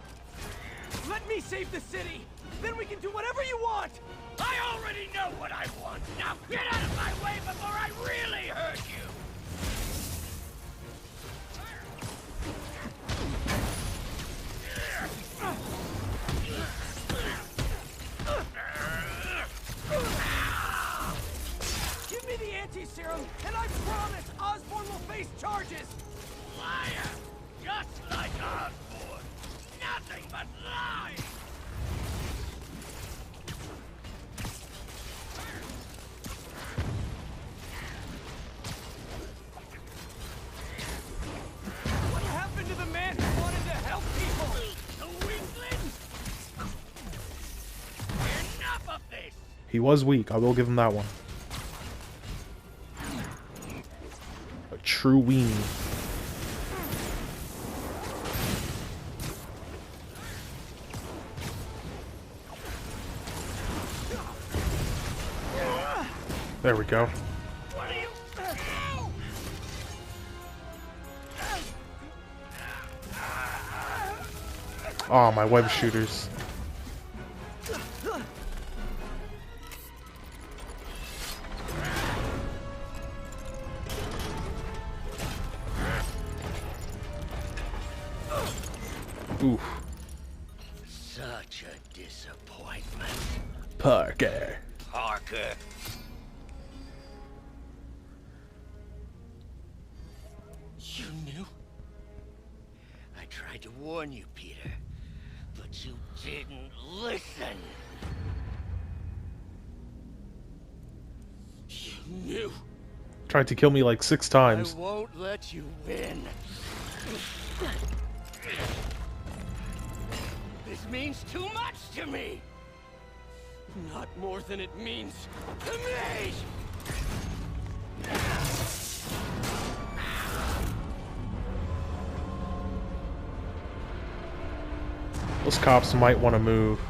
Let me save the city! Then we can do whatever you want! I already know what I want! Now get out of my way before I really hurt you! Give me the anti-serum, and I promise Osborn will face charges! Liar! Just like Osborn! Nothing but lies! What happened to the man who wanted to help people? The weakling? Enough of this! He was weak, I will give him that one. A true weenie. There we go. What are you... Oh, my web shooters. Oof. Such a disappointment. Parker. Parker. You knew? I tried to warn you, Peter, but you didn't listen. You knew. Tried to kill me like 6 times. I won't let you win. This means too much to me. Not more than it means to me! Those cops might want to move.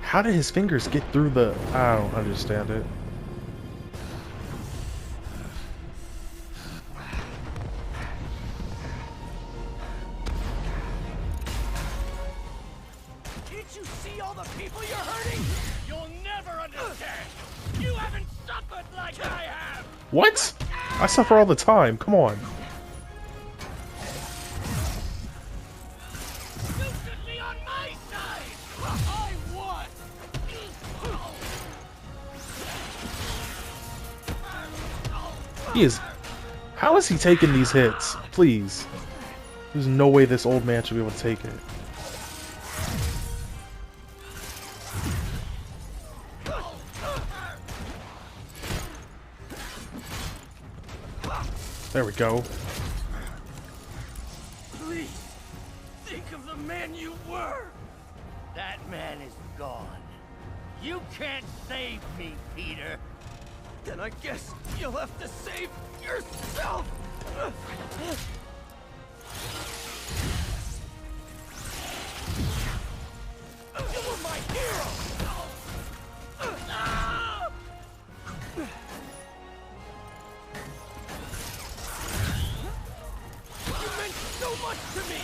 How did his fingers get through the... I don't understand it. Can't you see all the people you're hurting? You'll never understand. You haven't suffered like I have. What? I suffer all the time. Come on. You should be on my side. I won. He is... How is he taking these hits? Please. There's no way this old man should be able to take it. There we go. Please, think of the man you were. That man is gone. You can't save me, Peter. Then I guess you'll have to save yourself! You were my hero! You meant so much to me!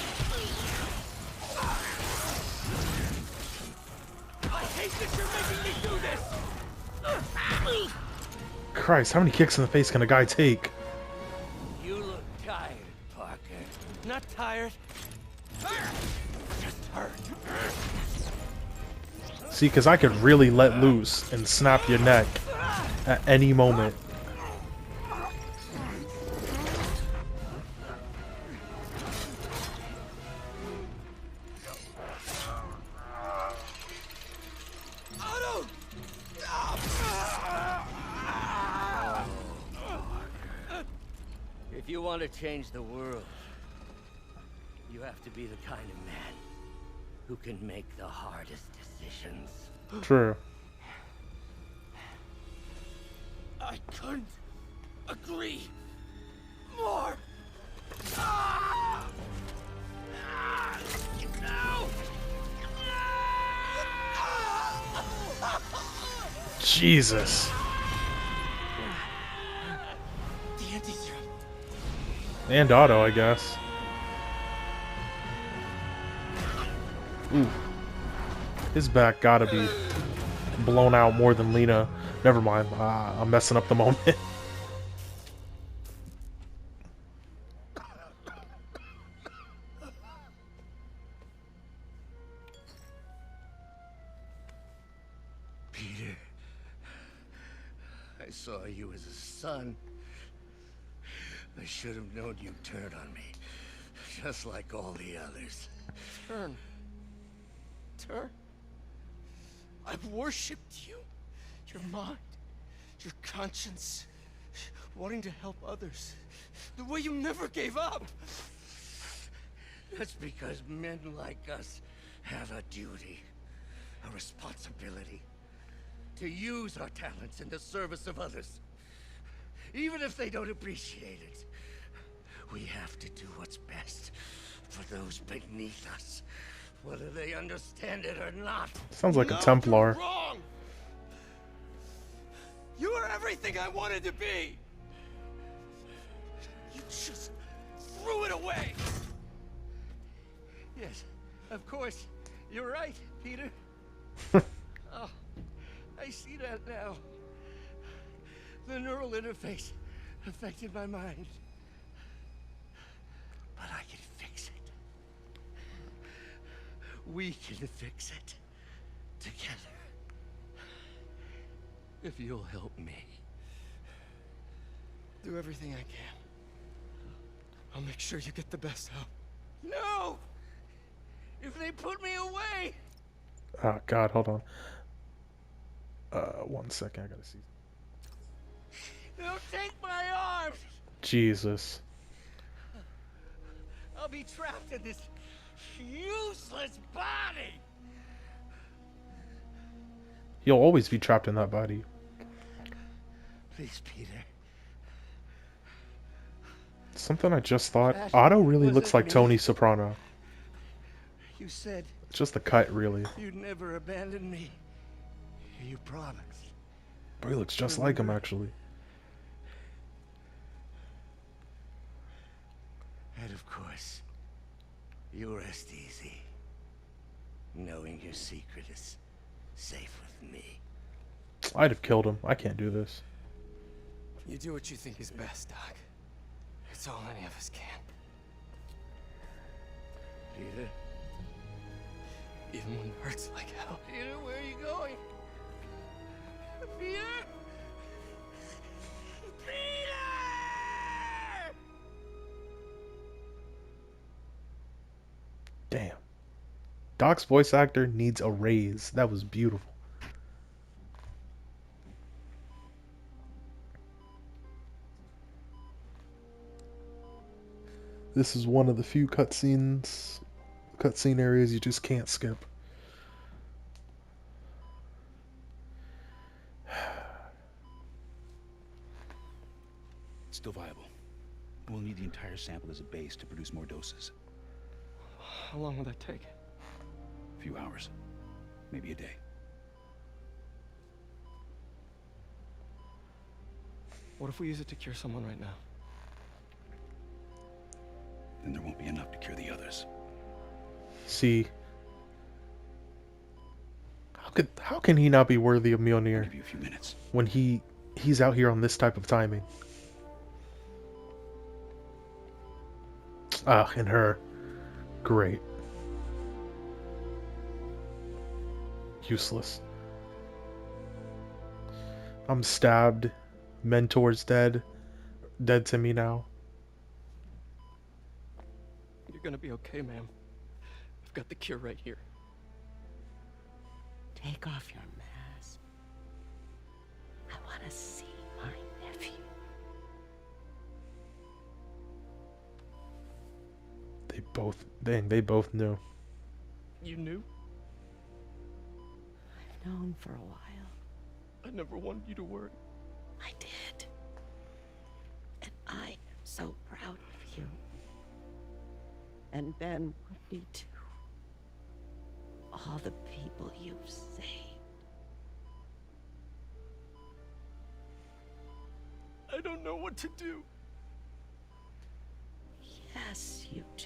I hate that you're making me do this! Christ, how many kicks in the face can a guy take? You look tired, Parker. Not tired. Just hurt. See, because I could really let loose and snap your neck at any moment. If you want to change the world, you have to be the kind of man who can make the hardest decisions. True. I couldn't agree more. Jesus. The anti-serum. And auto, I guess. Ooh. His back gotta be blown out more than Lena. Never mind. I'm messing up the moment. Peter, I saw you as a son. I should have known you'd turn on me, just like all the others. Turn. Turn? I've worshipped you. Your mind, your conscience, wanting to help others. The way you never gave up. That's because men like us have a duty, a responsibility, to use our talents in the service of others. Even if they don't appreciate it, we have to do what's best for those beneath us, whether they understand it or not. Sounds like a Templar. You're wrong. You are everything I wanted to be. You just threw it away. Yes, of course. You're right, Peter. Oh, I see that now. The neural interface affected my mind. But I can fix it. We can fix it. Together. If you'll help me. Do everything I can. I'll make sure you get the best help. No! If they put me away! Oh, God, hold on. 1 second, I gotta see. They'll take my arms! Jesus. I'll be trapped in this useless body! You'll always be trapped in that body. Please, Peter. Something I just thought. That Otto really looks wasn't like me. Tony Soprano. You said It's just the cut, really. you'd never abandon me. You promised. But he looks just like him, actually. And of course, you rest easy, knowing your secret is safe with me. I'd have killed him. I can't do this. You do what you think is best, Doc. It's all any of us can. Peter? Even when it hurts like hell. Peter, where are you going? Peter? Damn. Doc's voice actor needs a raise. That was beautiful. This is one of the few cutscene areas you just can't skip. It's still viable. We'll need the entire sample as a base to produce more doses. How long will that take? A few hours. Maybe a day. What if we use it to cure someone right now? Then there won't be enough to cure the others. See, how can he not be worthy of Mjolnir? I'll give you a few minutes. When he's out here on this type of timing? Ah, and her. Great. Useless. I'm stabbed. Mentor's dead. Dead to me now. You're gonna be okay, ma'am. I've got the cure right here. Take off your mask. I want to see my nephew. They both knew. You knew? I've known for a while. I never wanted you to worry. I did. And I am so proud of you. And Ben would be too. All the people you've saved. I don't know what to do. Yes, you do.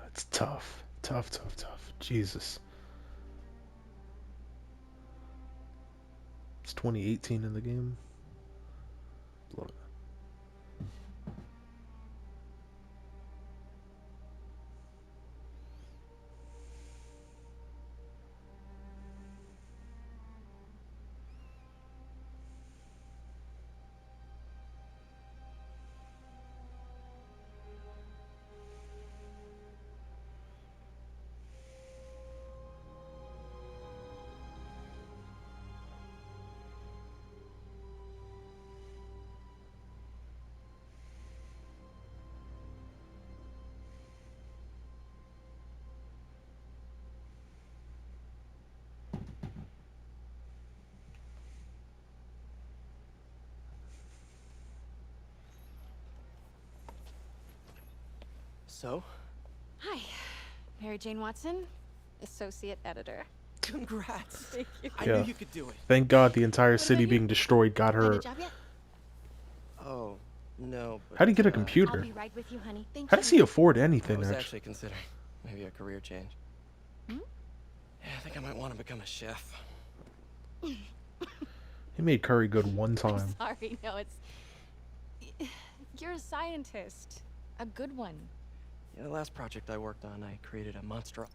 It's tough. Tough, tough, tough. Jesus. It's 2018 in the game. Love it. So? Hi, Mary Jane Watson, associate editor. Congrats. Thank you. I Yeah. knew you could do it. Thank God the entire What city about being you? destroyed got Find a her. job yet? Oh, no. But, How do you get a I'll computer? be right with you, honey. Thank How you. does he afford I anything? was Actually, actually considering maybe a career change. Hmm? Yeah, I think I might want to become a chef. he made curry good one time. Sorry, no, it's... You're a scientist. A good one. Yeah, the last project I worked on, I created a monster.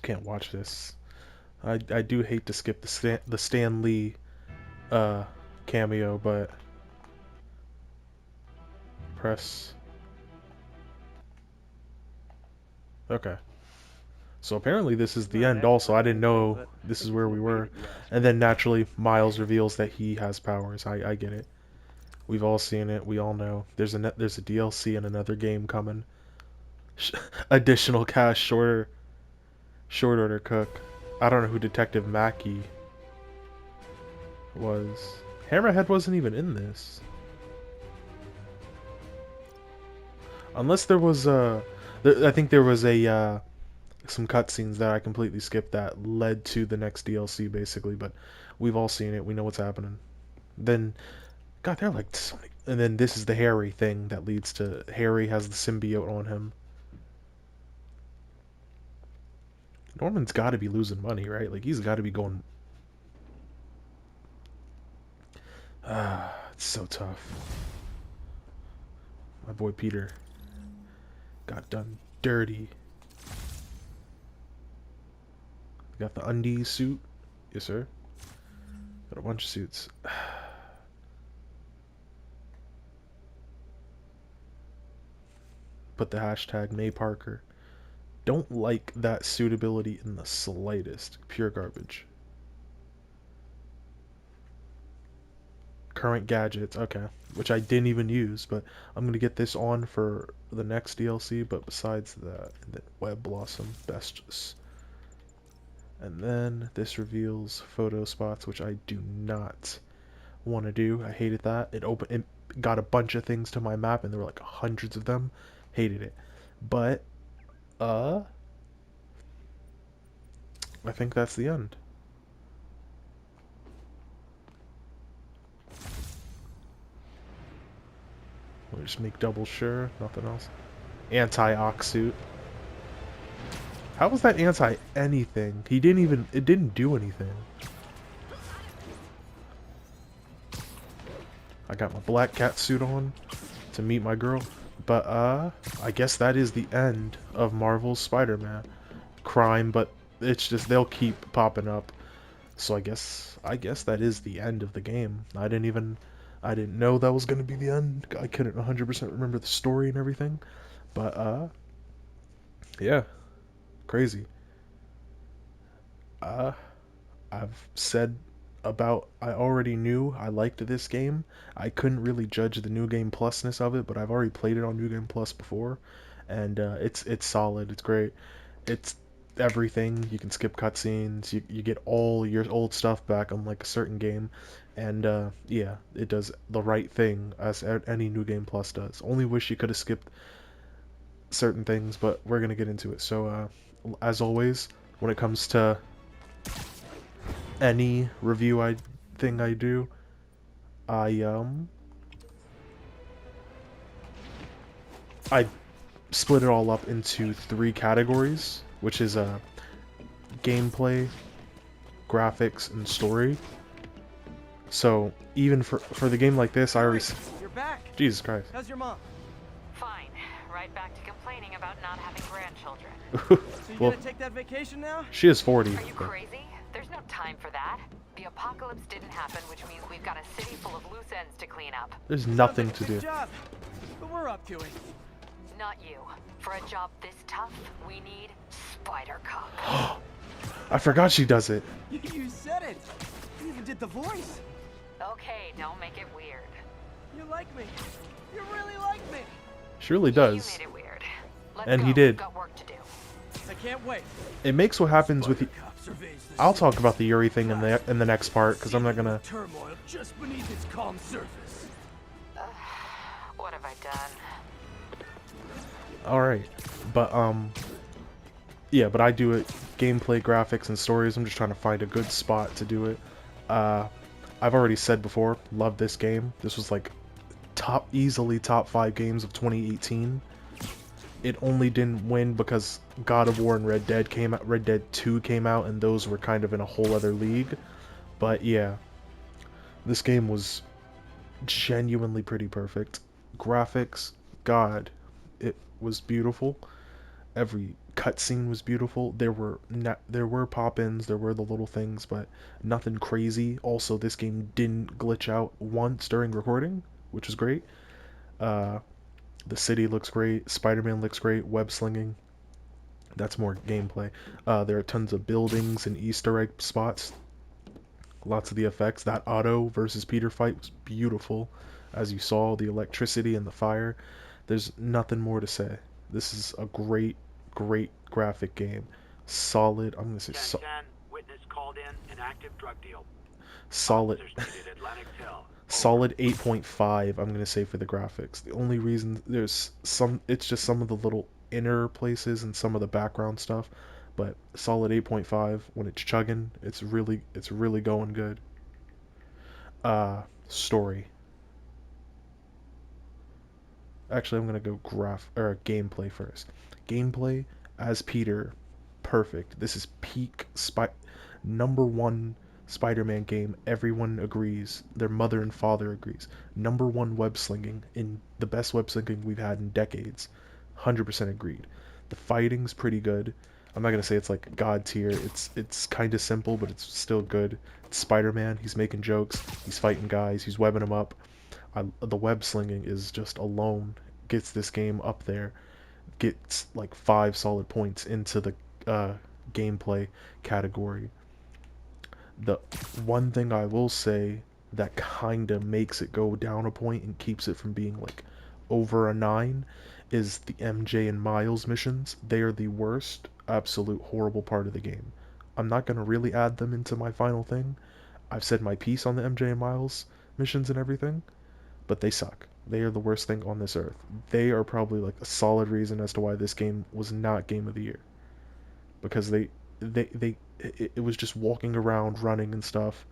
Can't watch this. I do hate to skip the Stan Lee cameo, but press. Okay. So apparently this is the end also. I didn't know this is where we were. And then naturally Miles reveals that he has powers. I get it. We've all seen it. We all know. There's a DLC and another game coming. Additional cash short order cook. I don't know who Detective Mackey was. Hammerhead wasn't even in this. Unless there was I think there was some cutscenes that I completely skipped that led to the next DLC basically, but we've all seen it. We know what's happening. Then, God, they're like so many. And then this is the Harry thing that leads to Harry has the symbiote on him. Norman's got to be losing money, right? Like he's got to be going. It's so tough. My boy Peter got done dirty. Got the undies suit. Yes, sir. Got a bunch of suits. Put the hashtag May Parker. Don't like that suitability in the slightest. Pure garbage. Current gadgets. Okay. Which I didn't even use, but I'm going to get this on for the next DLC. But besides that, the Web Blossom Bestus. And then this reveals photo spots, which I do not want to do. I hated that. It got a bunch of things to my map, and there were like hundreds of them. Hated it. But, I think that's the end. We'll just make double sure, nothing else. Anti-ox suit. How was that anti-anything? It didn't do anything. I got my black cat suit on to meet my girl. But, I guess that is the end of Marvel's Spider-Man. Crime, but it's just, they'll keep popping up. So I guess that is the end of the game. I didn't know that was going to be the end. I couldn't 100% remember the story and everything. But, yeah. Crazy. I've said about I already knew I liked this game. I couldn't really judge the New Game Plusness of it, but I've already played it on New Game Plus before, and it's solid. It's great. It's everything. You can skip cutscenes. You get all your old stuff back, unlike a certain game, and yeah, it does the right thing as any New Game Plus does. Only wish you could have skipped certain things, but we're gonna get into it. So as always, when it comes to any review thing I do, I split it all up into 3 categories, which is gameplay, graphics, and story. So even for the game like this, I already. You're back. Jesus Christ. How's your mom? Fine. Right back to complaining about not having grandchildren. So you Well, gonna take that vacation now? she is 40. Are you crazy? There's no time for that. The apocalypse didn't happen, which means we've got a city full of loose ends to clean up. There's nothing to Good do. job. But we're up to it. Not you. For a job this tough, we need Spider Cop. I forgot she does it. You said it. You even did the voice. Okay, don't make it weird. You like me. You really like me. She really You does. made it weird. Let's And go. he did. We've got work to do. I can't wait. It makes what happens with the. I'll talk about the Yuri thing in the next part because I'm not gonna. Turmoil just beneath its calm surface. What have I done? All right, but yeah, but I do it gameplay, graphics, and stories. I'm just trying to find a good spot to do it. Uh, I've already said before, love this game. This was like easily top 5 games of 2018. It only didn't win because God of War and Red Dead came out. Red Dead 2 came out, and those were kind of in a whole other league. But yeah, this game was genuinely pretty perfect. Graphics, God, it was beautiful. Every cutscene was beautiful. There were pop-ins, there were the little things, but nothing crazy. Also, this game didn't glitch out once during recording, which is great. Uh, the city looks great. Spider-Man looks great. Web slinging. That's more gameplay. There are tons of buildings and Easter egg spots. Lots of the effects. That Otto versus Peter fight was beautiful. As you saw, the electricity and the fire. There's nothing more to say. This is a great, great graphic game. Solid. I'm gonna say Witness called in an active drug deal. solid. Officers needed Atlantic Hill. Solid 8.5. I'm gonna say for the graphics. The only reason there's some, it's just some of the little inner places and some of the background stuff. But solid 8.5 when it's chugging. It's really going good. Story. Actually, I'm gonna go gameplay first. Gameplay as Peter, perfect. This is peak number one Spider-Man game. Everyone agrees. Their mother and father agrees. Number one web slinging in the best web slinging we've had in decades. 100% agreed. The fighting's pretty good. I'm not gonna say it's like god tier. It's kind of simple, but it's still good. It's Spider-Man. He's making jokes. He's fighting guys. He's webbing them up. The web slinging is just alone gets this game up there. Gets like 5 solid points into the gameplay category. The one thing I will say that kinda makes it go down a point and keeps it from being like over a 9 is the MJ and Miles missions. They are the worst, absolute horrible part of the game. I'm not gonna really add them into my final thing. I've said my piece on the MJ and Miles missions and everything, but they suck. They are the worst thing on this earth. They are probably like a solid reason as to why this game was not Game of the Year. Because it was just walking around, running and stuff,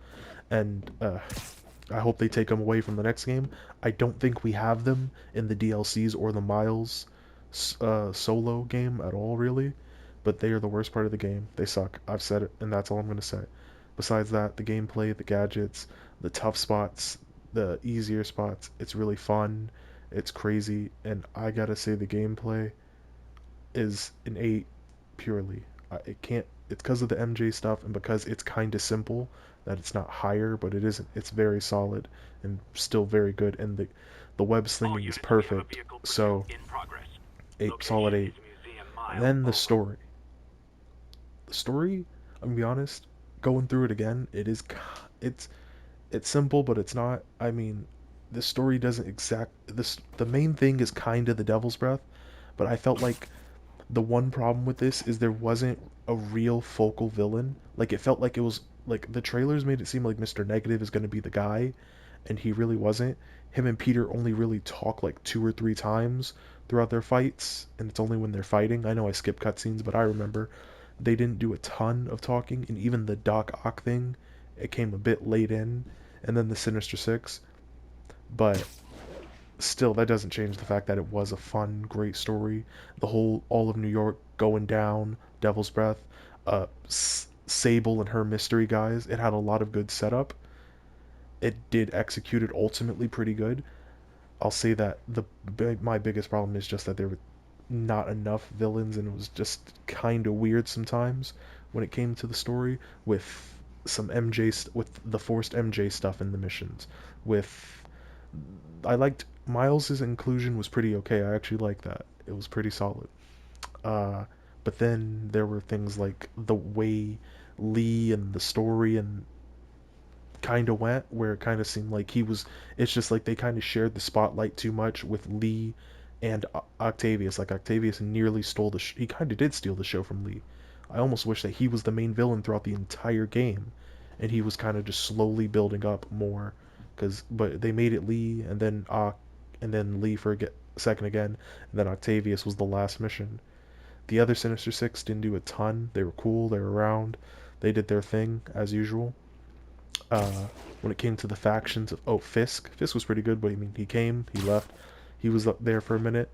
and I hope they take them away from the next game. I don't think we have them in the DLCs or the Miles solo game at all, really. But they are the worst part of the game. They suck. I've said it, and that's all I'm going to say. Besides that, the gameplay, the gadgets, the tough spots, the easier spots, it's really fun. It's crazy, and I gotta say the gameplay is an 8 purely. It can't. It's because of the MJ stuff and because it's kind of simple that it's not higher, but it isn't. It's very solid and still very good, and the web slinging is perfect. So 8, solid 8. And then the story. The story, I'm gonna be honest, going through it again, it's it's simple, but it's not. I mean, the story doesn't the main thing is kind of the Devil's Breath, but I felt like the one problem with this is there wasn't a real focal villain. Like, it felt like it was like the trailers made it seem like Mr. Negative is going to be the guy, and he really wasn't. Him and Peter only really talk like 2 or 3 times throughout their fights, and it's only when they're fighting. I know I skip cutscenes, but I remember they didn't do a ton of talking, and even the Doc Ock thing, it came a bit late in, and then the Sinister Six. But still, that doesn't change the fact that it was a fun, great story. All of New York going down, Devil's Breath, Sable and her mystery guys. It had a lot of good setup. It did execute it ultimately pretty good. I'll say that my biggest problem is just that there were not enough villains, and it was just kind of weird sometimes when it came to the story with with the forced MJ stuff in the missions. I liked Miles's inclusion was pretty okay. I actually liked that. It was pretty solid. But then there were things like the way Lee and the story and kind of went, where it kind of seemed like it's just like they kind of shared the spotlight too much with Lee and Octavius. Like, Octavius nearly stole he kind of did steal the show from Lee. I almost wish that he was the main villain throughout the entire game, and he was kind of just slowly building up more. But they made it Lee, and then Lee second again, and then Octavius was the last mission. The other Sinister Six didn't do a ton. They were cool, they were around, they did their thing as usual. When it came to the factions, Fisk was pretty good, but I mean, he came, he left, he was up there for a minute,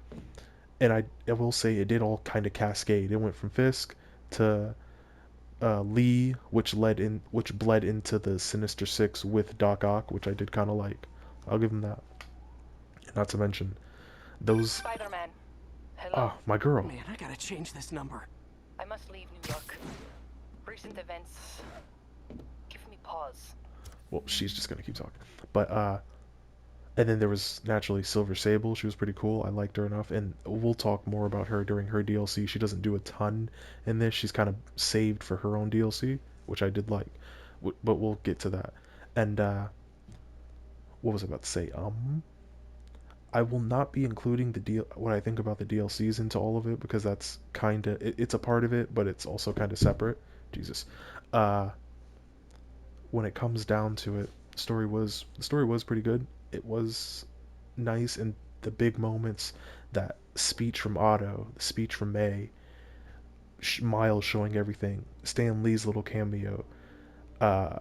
and I will say it did all kind of cascade. It went from Fisk to Lee, which bled into the Sinister Six with Doc Ock, which I did kind of like. I'll give him that. Not to mention those. Spider-Man. Hello? Ah, my girl. Man, I gotta change this number. I must leave New York. Recent events give me pause. Well, she's just gonna keep talking. But and then there was naturally Silver Sable. She was pretty cool. I liked her enough, and we'll talk more about her during her DLC. She doesn't do a ton in this. She's kind of saved for her own DLC, which I did like. But we'll get to that. And what was I about to say? I will not be including what I think about the DLCs into all of it because that's kind of it's a part of it, but it's also kind of separate. Jesus. When it comes down to it, the story was pretty good. It was nice, and the big moments, that speech from Otto, the speech from May, Miles showing everything, Stan Lee's little cameo, uh,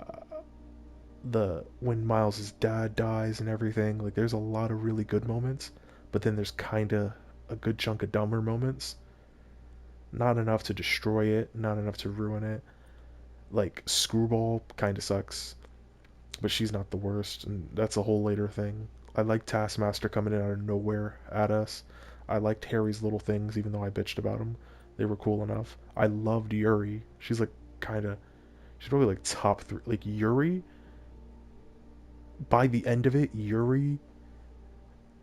when Miles' dad dies and everything. Like, there's a lot of really good moments, but then there's kind of a good chunk of dumber moments. Not enough to destroy it, not enough to ruin it. Like, Screwball kind of sucks, but she's not the worst, and that's a whole later thing. I liked Taskmaster coming in out of nowhere at us. I liked Harry's little things, even though I bitched about them. They were cool enough. I loved Yuri. She's like she's probably like top 3. Like, Yuri, by the end of it, Yuri,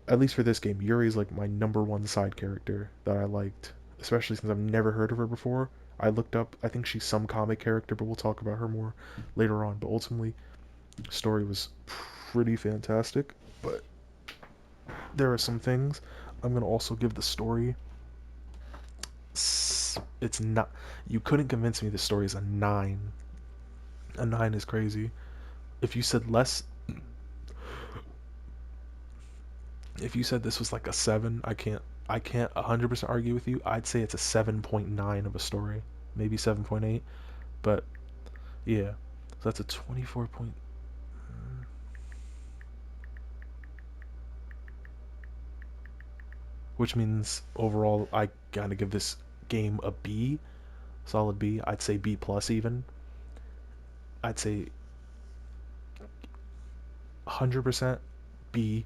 at least for this game, Yuri's like my #1 side character that I liked, especially since I've never heard of her before. I looked up, I think she's some comic character, but we'll talk about her more later on. But ultimately, the story was pretty fantastic, but there are some things. I'm going to also give the story, it's not, you couldn't convince me the story is a 9. A 9 is crazy. If you said this was like a 7, I can't 100% argue with you. I'd say it's a 7.9 of a story, maybe 7.8, but yeah, so that's a 24 point. Which means overall I gotta give this game a B, solid B. I'd say B plus even. I'd say 100% B,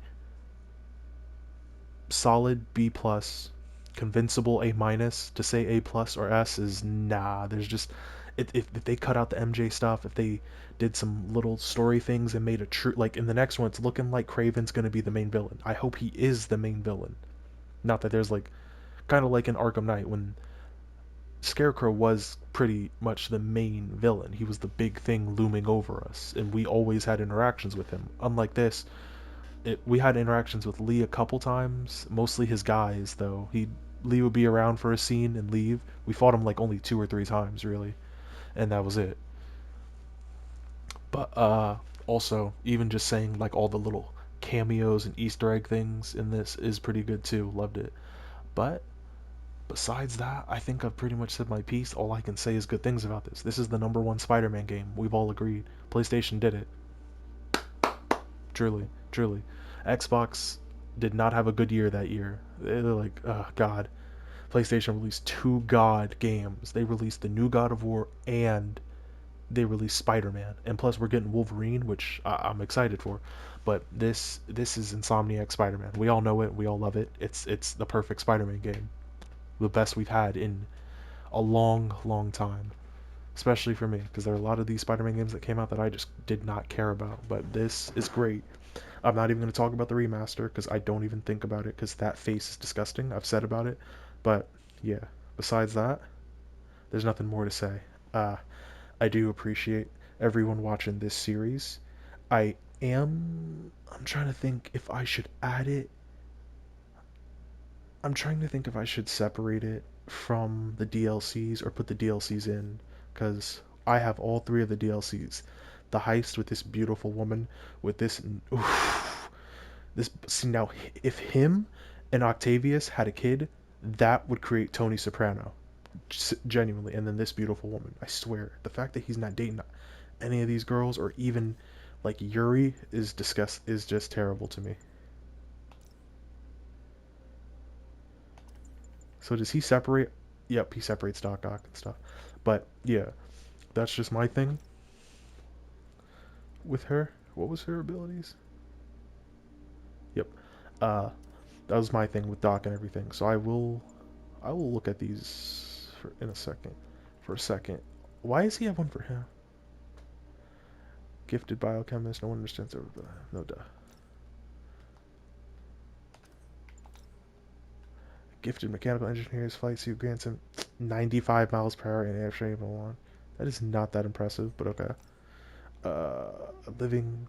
solid B plus, convincible A minus. To say A plus or S is nah. There's just if they cut out the MJ stuff, if they did some little story things and made a true, like in the next one, it's looking like Kraven's gonna be the main villain. I hope he is the main villain. Not that there's like, kind of like in Arkham Knight when Scarecrow was pretty much the main villain. He was the big thing looming over us, and we always had interactions with him. Unlike this, we had interactions with Lee a couple times, mostly his guys though. Lee would be around for a scene and leave. We fought him like only 2 or 3 times really, and that was it. But also, even just saying like all the little cameos and Easter egg things in this is pretty good too. Loved it. But besides that, I think I've pretty much said my piece. All I can say is good things about this. This is the #1 Spider-Man game. We've all agreed. PlayStation did it. Truly, truly. Xbox did not have a good year that year. They're like, oh god. PlayStation released 2 God games. They released the new God of War and they released Spider-Man, and plus we're getting Wolverine, which I'm excited for. But this is Insomniac Spider-Man. We all know it, we all love it. It's the perfect Spider-Man game, the best we've had in a long time, especially for me, because there are a lot of these Spider-Man games that came out that I just did not care about. But this is great. I'm not even going to talk about the remaster because I don't even think about it because that face is disgusting. I've said about it, but yeah. Besides that, there's nothing more to say. I do appreciate everyone watching this series. I'm trying to think if I should add it. I'm trying to think if I should separate it from the DLCs or put the DLCs in, because I have all 3 of the DLCs. The heist with this beautiful woman, with this, oof, this, see now, if him and Octavius had a kid, that would create Tony Soprano, genuinely. And then this beautiful woman. I swear, the fact that he's not dating any of these girls, or even like Yuri, is just terrible to me. So does he separate? Yep, he separates Doc Ock and stuff. But yeah, that's just my thing with her. What was her abilities? Yep. That was my thing with Doc and everything. So I will look at these in a second. For a second. Why does he have one for him? Gifted biochemist, no one understands it. No duh. Gifted mechanical engineer's flight suit grants him 95 miles per hour in air training one. That is not that impressive, but okay. Living,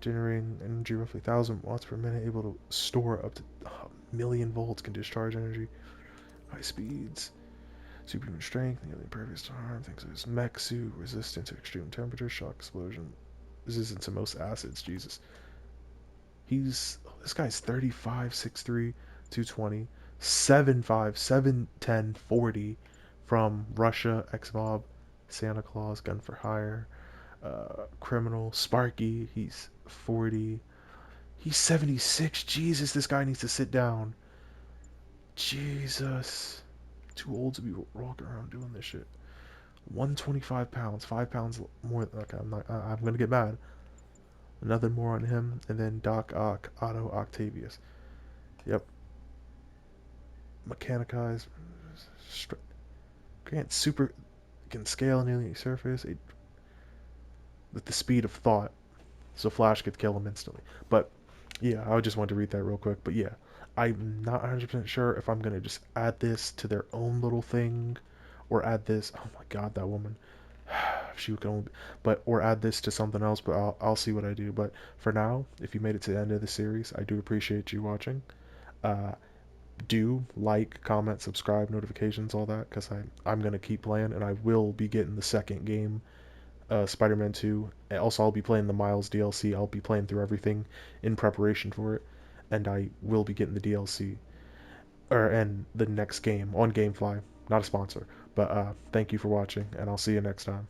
generating energy roughly 1,000 watts per minute, able to store up to 1,000,000 volts, can discharge energy, high speeds, superhuman strength, nearly impervious to harm, thanks to his mech suit, resistant to extreme temperature, shock explosion, resistant to most acids, Jesus. This guy's 35, 6'3", 220, 7'5", 7'10", 40, from Russia, ex-mob, Santa Claus, gun for hire, criminal, Sparky, he's 40, he's 76, Jesus, this guy needs to sit down, Jesus, too old to be walking around doing this shit. 125 pounds, 5 pounds more, okay, I'm gonna get mad. Nothing more on him, and then Doc Ock, Otto Octavius. Yep. Mechanized. Grant super. Can scale nearly any surface with the speed of thought. So Flash could kill him instantly. But, yeah, I just wanted to read that real quick. But, yeah. I'm not 100% sure if I'm going to just add this to their own little thing. Or add this. Oh my god, that woman. She could only, but or add this to something else, but I'll see what I do. But for now, if you made it to the end of the series, I do appreciate you watching. Do like, comment, subscribe, notifications, all that, because I'm gonna keep playing, and I will be getting the second game, Spider-Man 2. And also, I'll be playing the Miles DLC. I'll be playing through everything in preparation for it, and I will be getting the DLC, and the next game on GameFly. Not a sponsor, but thank you for watching, and I'll see you next time.